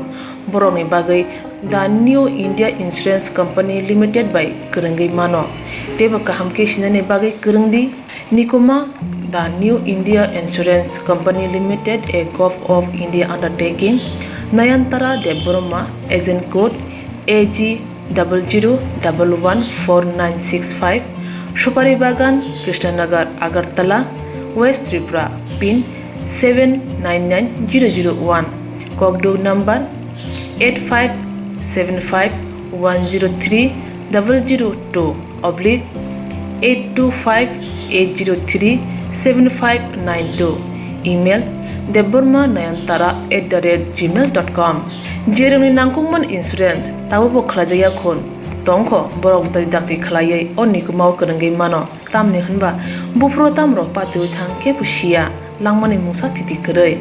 boroni bagai The New India Insurance Company Limited by Kerengai Mano. Teba kahamke sinane bagai kerengdi Nikoma The New India Insurance Company Limited, a Gulf of India undertaking. Nayantara Deboroma, agent code AG 00114965, Shupari Bagan, Krishnanagar, Agartala, West Tripura, PIN 799001, Kogdo number 85751020/825-803-7592. Email debormanayantara@gmail.com. Jeremy Nangkuman Insurance Tabo Klajaya Khon Tongko Borok Dakti Klayay Onikumau Kerengai Mano Tamni Hanba Bufro Tamro Patu Tang Kepushia Langmani Musa Titi Kerei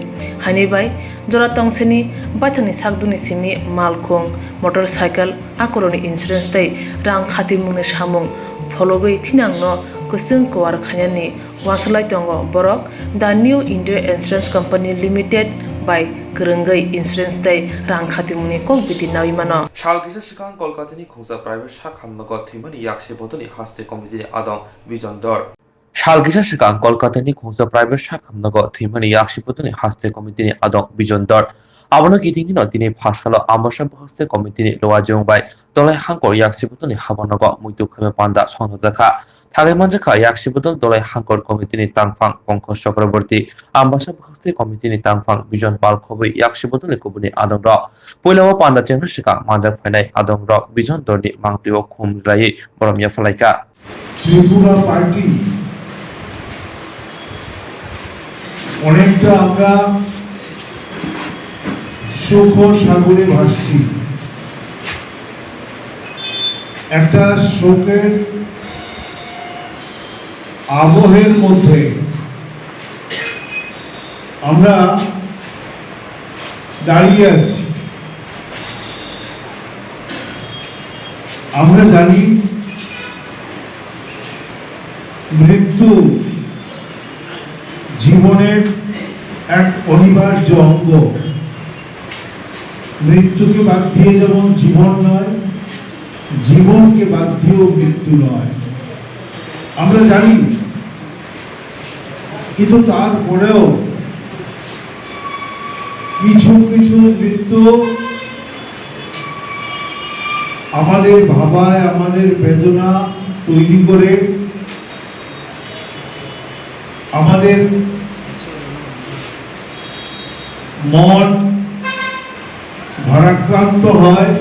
Hanibai Jora Tongseni Batani Sakduni Simi Malkong Motorcycle Akoroni Insurance Tay Rang Khatimune Shamung Fologoi Tinangno Kusung Kuar Khanyani Wasalai Tongo Borok The New India Insurance Company Limited by Kerengai Insurance Day Rang Khatimuni Kok Biti Nawimano Shalkisa Shikang Kolkatani Khusa Private Shak Hamnago Thimani Yakshi Botoni Haste Committee Adong Vision Dor Shalkisa Shikang Kolkatani Khusa Private Shak Hamnago Thimani Yakshi Botoni Haste Committee Adong Vision Dor Abono Kitingino Tini Phashalo Amosha Haste Committee Loa Jongbai Tolai Hangkor Yakshi Botoni Habanago Muitu Khame Panda Sonozaka Tagemanjaka Yakshibudol Dolai Hankor Committee Tangfang Pongko Chakraborty Ambasha Haste Committee Tangfang Vision Balkhobi Yakshibudol Kubuni Adong Rock Puilawa Panda Chengrishika Manjak Fanai Adong Rock Vision Dodi Mangtio Khum Rai Borom Yafalaika Tripura Party অনেকটা আমরা সুখ সাগরে ভাসছি একটা শোকের আবহের মধ্যে আমরা দাঁড়িয়ে আছি আমরা জানি মৃত্যু জীবনের এক অনিবার্য অঙ্গ মৃত্যুকে বাদ দিয়ে যেমন জীবন নয় জীবনকে বাদ দিয়েও মৃত্যু নয় আমরা জানি কিন্তু তারপরেও কিছু কিছু মৃত্যু আমাদের ভাবায় আমাদের বেদনা তৈরি করে আমাদের মন ভারাক্রান্ত হয়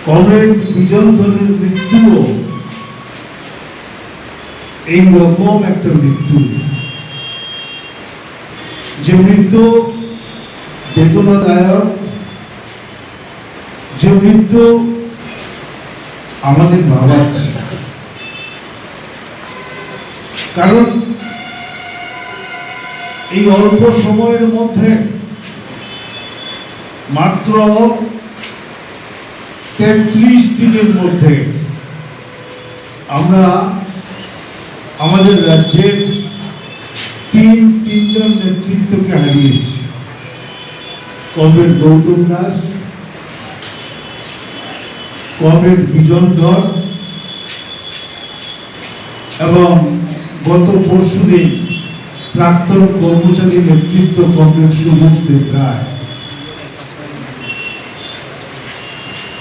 কমরেড বিজন ধরের মৃত্যুও এই রকম একটা মৃত্যু যে মৃত্যু বেদনাদায়ক যে মৃত্যু আমাদের ভাবাচ্ছে কারণ এই অল্প সময়ের মধ্যে মাত্র 33 দিনের মধ্যে আমরা আমাদের রাজ্যের তিনজন নেতৃত্বকে হারিয়েছি কমরেড গৌতম দাস কমরেড বিজন ধর এবং গত পরশুদিন প্রাক্তন কর্মচারী নেতৃত্ব কমরেড সুমুখ রায়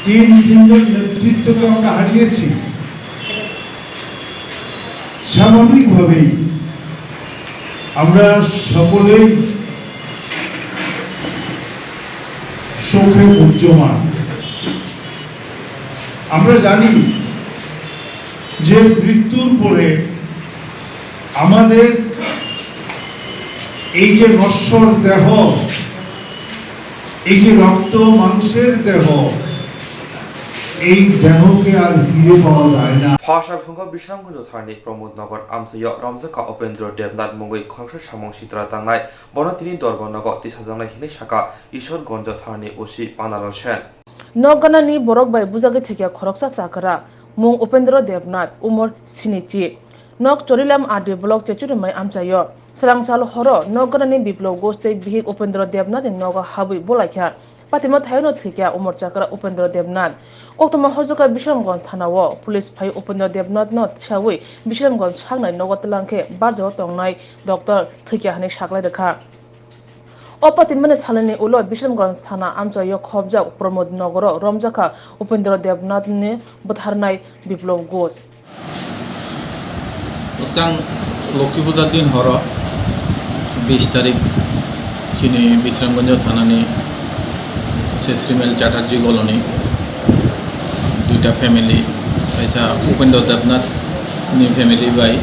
তিনজন নেতৃত্বকে আমরা হারিয়েছি স্বাভাবিকভাবেই আমরা সকলেই শোকে উচ্চমান আমরা জানি যে মৃত্যুর পরে আমাদের এই যে নশ্বর দেহ এই যে রক্ত মাংসের দেহ এই দেহকে আর ফিরে পাওয়া যায় না। ভাষা ভঙ্গ বিশ্রামগঞ্জ থানানি প্রমোদনগর আমসাইয় রমজাকা উপেন্দ্র দেবনাথ মুঙ্গই খরস সামং সিত্রা তাंनाय বনতিনি দরবনগর তিসাজাंनाय हिनै शाखा Ishwarganj থানানি OC পানাল Sen নগনানি Borok by বুজাগে থেকে খরকসা চাকরা মুং উপেন্দ্র দেবনাথ উমর সিনিচি নক চরিলাম আদি ব্লক চেচুরিমাই আমচাইয় স্রাংসাল হর নগনানি বিপ্লব গোষ্ঠী বিহিক উপেন্দ্র দেবনাথ নগ হাবুই বলাইখা পাতিমা থাইনো থেকে উমর চাকরা উপেন্দ্র দেবনাথ অক্টোবর হজকা বিশ্রামগঞ্জ থানাও পুলিশ ফাই উপেন্দ্র দেবনাথ ন ছাউই বিশ্রামগঞ্জ সাংনাই নগতলাংকে বারজাও তংনাই ডক্টর থৈকিয়া হানি সাকলাই দেখা অপাতিমানে সালেনি উলো বিশ্রামগঞ্জ থানা আমচাইয় খবজাক প্রমোদ নগর রমজাকা উপেন্দ্র দেবনাথ নে বথারনাই বিপ্লব ঘোষ उसकां लक्ष्मी पूजार दिन हर 20 तारिख खिनि विश्रामगंज थानानि सेश्रीमेल चैटार्जी कॉलोनी दुईटा फैमिली ऐसा उपेंद्र देवनाथ नि फैमिली बाई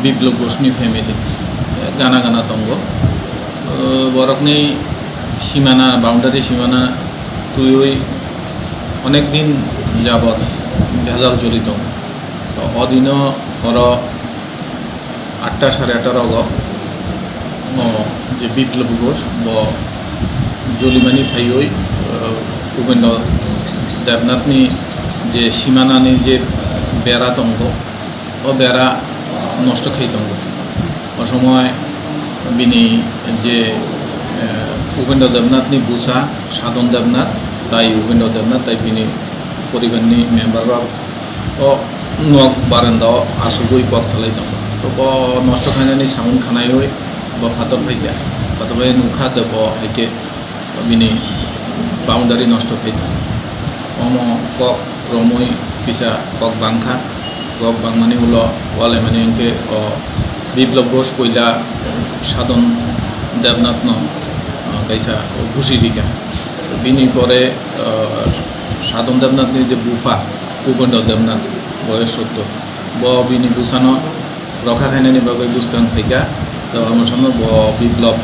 विप्लव घोषनी फैमिली गाना गाना तंग बरकनी सीमाना बाउंडारी सीमाना तुई अनेक दिन जाबत भेजाल जड़ित अदिन हर 8टा 8:30 अग जे विप्लव घोष ब जलिमानी फाइवई उपेंद्र देवनाथनी जे सीमानानी जे बेड़ा दंग बेड़ा नष्ट खाई दंग असमय बिनी जे उपेंद्र देवनाथनी बुसा साधन देवनाथ ताई उपेंद्र देवनाथ ताई बिनी परिवारनी मेम्बर नक बारान्दा आसुगई कक चलाई दंग तो ब नष्ट खानानी साउन खानाय होय ब फातर फाइया फातर फाइ नुखा दे ब हाइके बिनी बाउंडारी नष्ट खाइदा अम कक रमय पिसा कक बांखा कक बांगमानी उल वाले माने इनके विप्लव घोष पहला साधन देवनाथ न कैसा घुसी दिका बिनी परे साधन देवनाथ नि जे बुफा उपेंद्र देवनाथ बयस 70 ब बिनी बुसानो रखा खानानि बागै बुसकां फाइका तो आमार सामने ब विप्लव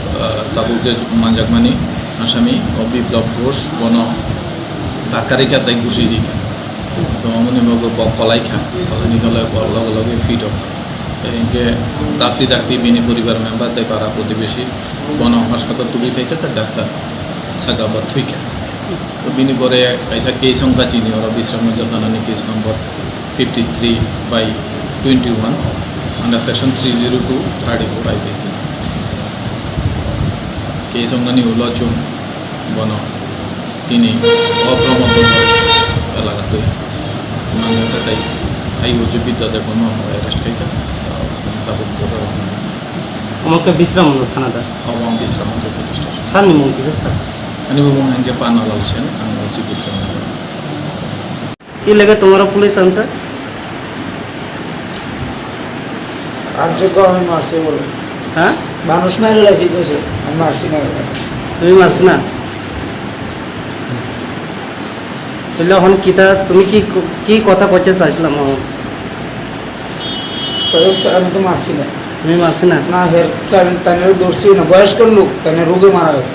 ताबुके मानजाकमानी आसामी विप्लव घोष बन धाक्कारिका ताई घुसी दिका तो आमने बागै ब कलाइखा कलाइनि गले लगे लगे फिट अप इनके डाक्ति डाक्ति बिनी परिवार मेम्बर ताई पारा प्रतिवेशी बन हासपाताल तुबि फाइका ता डाक्टर सागाबत थुइका तो बिनी परे कैसा केस संख्या चिनी और विश्रामगंज थानानि case number 53/21 under section 302/34 IPC case अंगानी उल्लचुन बन तिनी अप्रमत्त एलाकाते मानता ताई आई होते विद्याधर बन अरेस्ट खाइका ताबुक कोडर अमके विश्रामगंज थाना दा अम विश्रामगंज पुलिस स्टेशन सानि मुं किसा सर अनि मुं हंगे पाना लाउसेन आं ओसी विश्रामगंज की लगे तुम्हारा पुलिस आंसर आमचे को আমি মারছি বলে হ্যাঁ মানুষ মেরে লাইছি কইছে আমি মারছি না তুমি মারছ না তাহলে এখন কিতা তুমি কি কি কথা কইতে চাইছিলাম কইছে আমি তো মারছি না তুমি মারছ না না হের তানের দর্শি না বয়স্ক লোক তানের রোগে মারা গেছে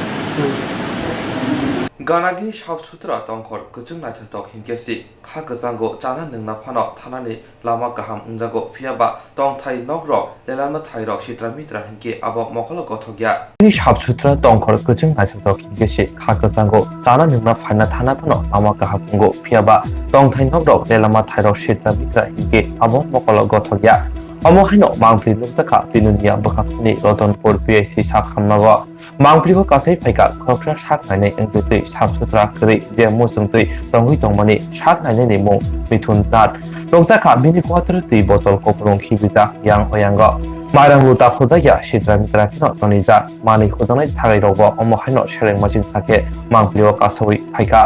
गानागिनी साबसुत्रा तंखर गजों नायथाव हिंकेसि खा गजांगो जाना नोंना फानो थानानि लामा गाहाम उंजागो फियाबा तंथाय नगरक लेलामा थायरक सित्रा मित्रा हिंके आबो मखल गथगिया नि साबसुत्रा तंखर गजों नायथाव हिंकेसि खा गजांगो जाना नोंना फायना थाना फानो लामा गाहाम उंगो फियाबा तंथाय नगरक लेलामा थायरक सित्रा मित्रा हिंके आबो मखल गथगिया अमहायनो मांगफ्रि लोकजाखा बिनुनिया बखासनि रतनपुर PIC साखामनागो मांगफ्रिखौ गासै फाइका खरक्सा साक नायनाय ओंख्रि साबसुत्रा खरै जे मुसुं दै तंगै तंमानि साक नायनायनि मुं मिथुन नाथ लोकजाखा बिनि क्वार्टर दै बटल कपरं खिबिजा यां अयांगो माइरांगु दाखोजाया सिद्रा मित्रा किनो तनिजा मानि खोजानाय थागाय रगो अमहायनो सेरें मासिन साके मांगफ्रिखौ गासै फाइका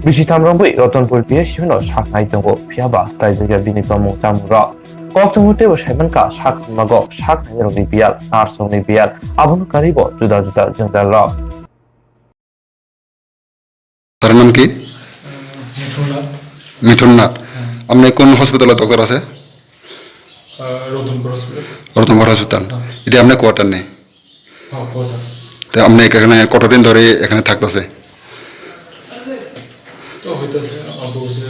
बिसिथामरंबै रतनपुर PIC नो साक नाय दंगो फियाबा स्टाइजया बिनि प्रमुख जामुरा कक्टमुते साइमनका साक नगो साक नायरंनि बियाल नार्संनि बियाल आबुन कारिबो जुदा जुदा जंजाल তার নাম কি মিঠুন নাথ আপনি কোন হসপিটালে ডক্টর আছে রতনপুর হসপিটাল এটা আপনার কোয়ার্টার নেই তো আপনি এখানে কতদিন ধরে এখানে থাকতেছে তো হইতেছে অল্প কিছু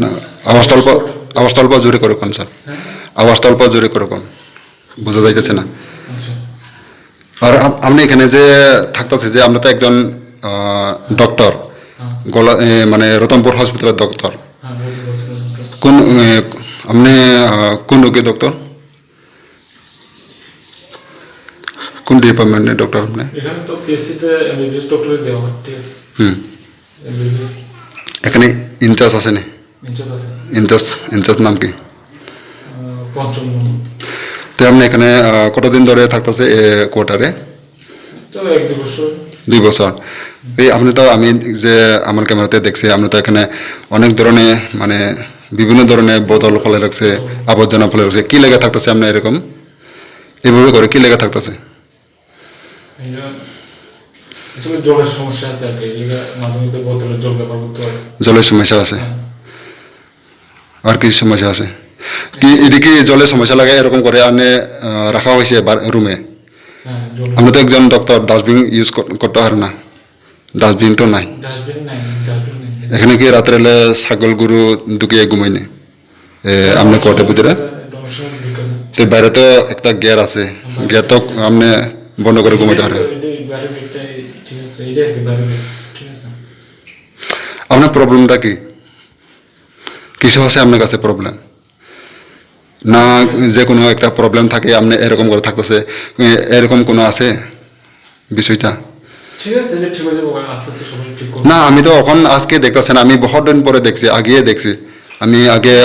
না আওয়াজটা অল্প জোরে করে কোন স্যার আওয়াজটা অল্প জোরে করে কোন বোঝা যাইতেছে না আর আপনি এখানে যে থাকতেছে যে আমরা তো একজন ডক্টর গলা মানে রতনপুর হসপিটালের ডক্টর কোন আপনি কোন রোগের ডক্টর কোন ডিপার্টমেন্টের ডক্টর আপনি এখানে তো পিএসসি তে এমবিবিএস ডক্টরেট দেওয়া হয় ঠিক আছে এমবিবিএস এখানে ইনচার্জ আছে না ইনচার্জ আছে ইনচার্জ নাম কি পঞ্চম তো আপনি এখানে কতদিন ধরে থাকতেছে কোয়ার্টারে তো 1-2 বছর 2 বছর এই আপনি তো আমি যে আমার ক্যামেরাতে দেখছি আপনি তো এখানে অনেক ধরনের মানে বিভিন্ন ধরনের বোতল ফেলে রাখছে আবর্জনা ফেলে রাখছে কি লেগে থাকতেছে আপনি এরকম এইভাবে করে কি লেগে থাকতেছে আসলে জলের সমস্যা আছে আর কি মাঝে মধ্যে বোতলের জল ব্যবহার করতে হয় জলের সমস্যা আছে আর কি সমস্যা আছে কি এদিকে জলের সমস্যা লাগে এরকম করে আনে রাখা হয়েছে রুমে আমরা তো একজন ডক্টর ডাস্টবিন ইউজ করতে পারে না ডাস্টবিন তো নাই এখানে কি রাত্রে ছাগল গরু ঢুকিয়ে ঘুমাইনি আপনি কোয়ার্টার ভিতরে তো বাইরে তো একটা গেট আছে গেট তো আপনি বন্ধ করে ঘুমাইতে পারে আপনার প্রবলেমটা কি কিছু আছে আপনার কাছে প্রবলেম না যে কোনো একটা প্রবলেম থাকে আপনি এরকম করে থাকতেছে এরকম কোনো আছে বিষয়টা না আমি তো এখন আজকে দেখতেছেন আমি বহুত দিন পরে দেখছি আগে দেখছি আমি আগে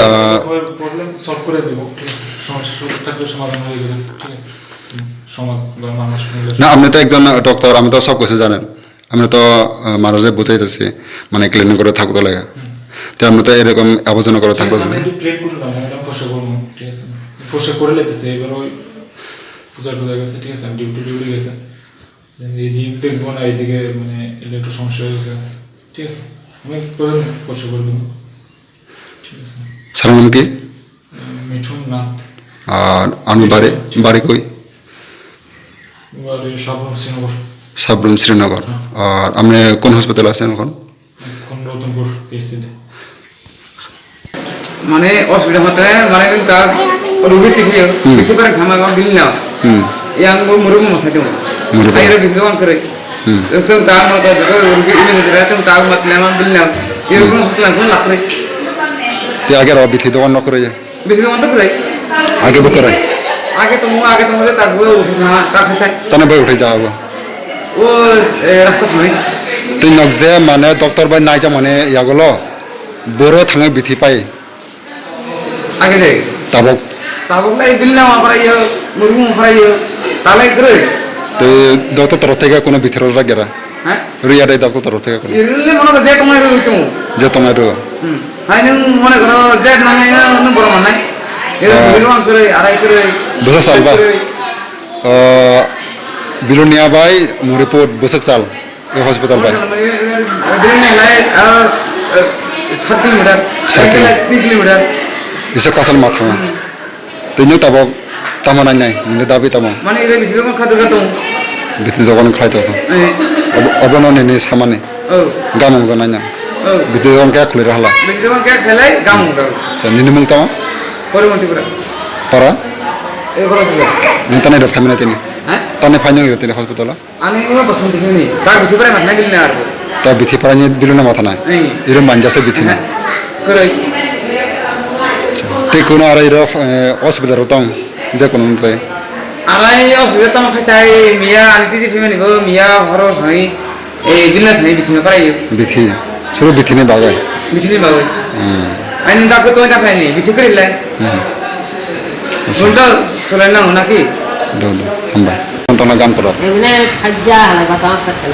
প্রবলেম সলভ করে দেব সমস্যা থাকলে সমাধান হয়ে যাবে ঠিক আছে সমাজ বা মানুষ না আপনি তো একজন ডক্টর আমি তো সব কিছু জানেন আমি তো মানুষে বুঝাইতেছি মানে ক্লিনিং করে থাকতে লাগে তো আপনি তো এরকম আবর্জনা করে থাকতেছে ফসে করে লেতেছে এবার ওই পূজা টুজা গেছে ঠিক আছে ডিউটি গেছে এইদিকে দেখবো না এইদিকে মানে একটু সমস্যা হয়ে গেছে ঠিক আছে আমি করে ফসে করে দেবো ঠিক আছে স্যার নাম কি মিঠুন নাথ আর আমি বাড়ি কই সাবরুম শ্রীনগর আর আপনি কোন হসপিটাল আছেন এখন রতনপুর পিএসসিতে মানে অসুবিধা হতে মানে তার রোগী থেকে কিছু করে খামা বিল না yang murum mah itu air bisa doang kere itu tahu mau tahu juga rugi ini jadi macam tahu mat lama bilang itu pun setelah pun lapre dia agar orang bisa doang nak kere bisa doang tak kere आगे तुम मुझे तक वो उठना तक है तने भाई उठे जाओगे वो रास्ता में तो नक्जे माने डॉक्टर भाई नाइजा माने या गलो बोरो थांगे बिथी पाए आगे दे ताबक नहीं बिलना वहाँ पर ये मुर्गों पर ये ताले करे तो डॉक्टर तरफ থেকে কোনো ভিতর লাগেরা হ্যাঁ রিয়া দে ডক্টর तरफ থেকে কোনো ইরলে মনে করে যে তোমার রইতো যে তোমার হাই নং মনে করো যে নামে না বড় মানে এর বিলওয়ান করে আড়াই করে বসে সালবা বিলুনিয়া ভাই মুরিপুর বসে সাল এই হসপিটাল ভাই বিলুনিয়া লাই 7 কিলোমিটার 3 কিলোমিটার ইসে কাসাল মাথা তিনিও তাবক তামানাই নাই নিলে দাবি তামা মানে এর বেশি যখন খাদ্য খাতো বেশি যখন খাইতো অবননে নে সামানে গামং জানাই না বেশি যখন কে খুলে রাহলা বেশি যখন কে খেলাই গামং দাও নিনি মুং তামা পরমন্তিপুরা para এই বড় ছিল নিতানে রে ফ্যামিলি তিনি হ্যাঁ তানে ফাইনিং রে তিনি হসপিটাল আমি ও বসন্ত দিনি তার বেশি করে মাথা গিলনা আর তা বিথি পারানি বিলুনা মাথা নাই এরম মানজাসে বিথি না করে তে কোনো আর এর অসুবিধা রতং যে কোনো পাই আরাই অসুবিধা তো খাইতাই মিয়া আনিতি দি ফেমিনি গো মিয়া হর হই এই বিলনা থাই বিথি না পারাই বিথি শুরু বিথি নে বাগাই আইনি দাকে তো না খাইনি বিথি করিলাই উল্টা চলেন না নাকি দো হামবা তখন গান করো এমনে ফাজ্জা হালা কথা করতে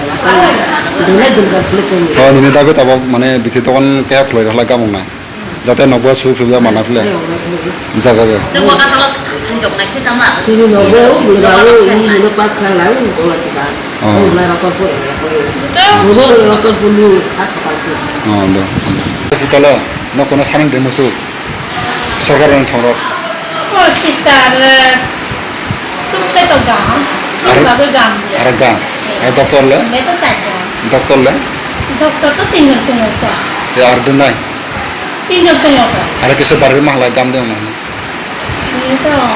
দুনে দুর্গা পুলিশ নিনে দাবে তাবক মানে বিথি তখন কে খুলে রাখলা গামং না যাতে নবুয়া সুযোগ সুবিধা মানা ফেলে জাগাবে sini nobel bulgaru ini lepas kelang bola sih kan mulai rotor pun nobel rotor pulu hospital sih দো হসপিটাল ন কোনো সারেন দে মুসু সরকারের থর ও সিস্টার তুমি তো গাম আর গাম আর ডক্টর লে मैं तो चाहिए ডক্টর লে Dokter tuh tinggal tengok tuh. Te arden nai. Tinggal tengok tuh. Ada kisah baru mahal gam deh mana. Ini tuh.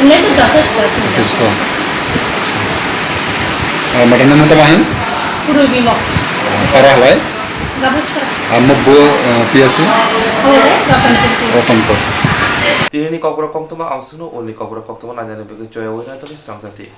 Ini tuh jatuh sekali. Kisah. Madana mana tamahin? Puru bimo. Parah lah. Gabut serah. Mabbo PSC. Oh deh, Rotanpur. Tini ni kau berapa kong tu mah amsuno, uni kau berapa kong tu mah nanya ni begitu ya, wujud tu ni serang sati.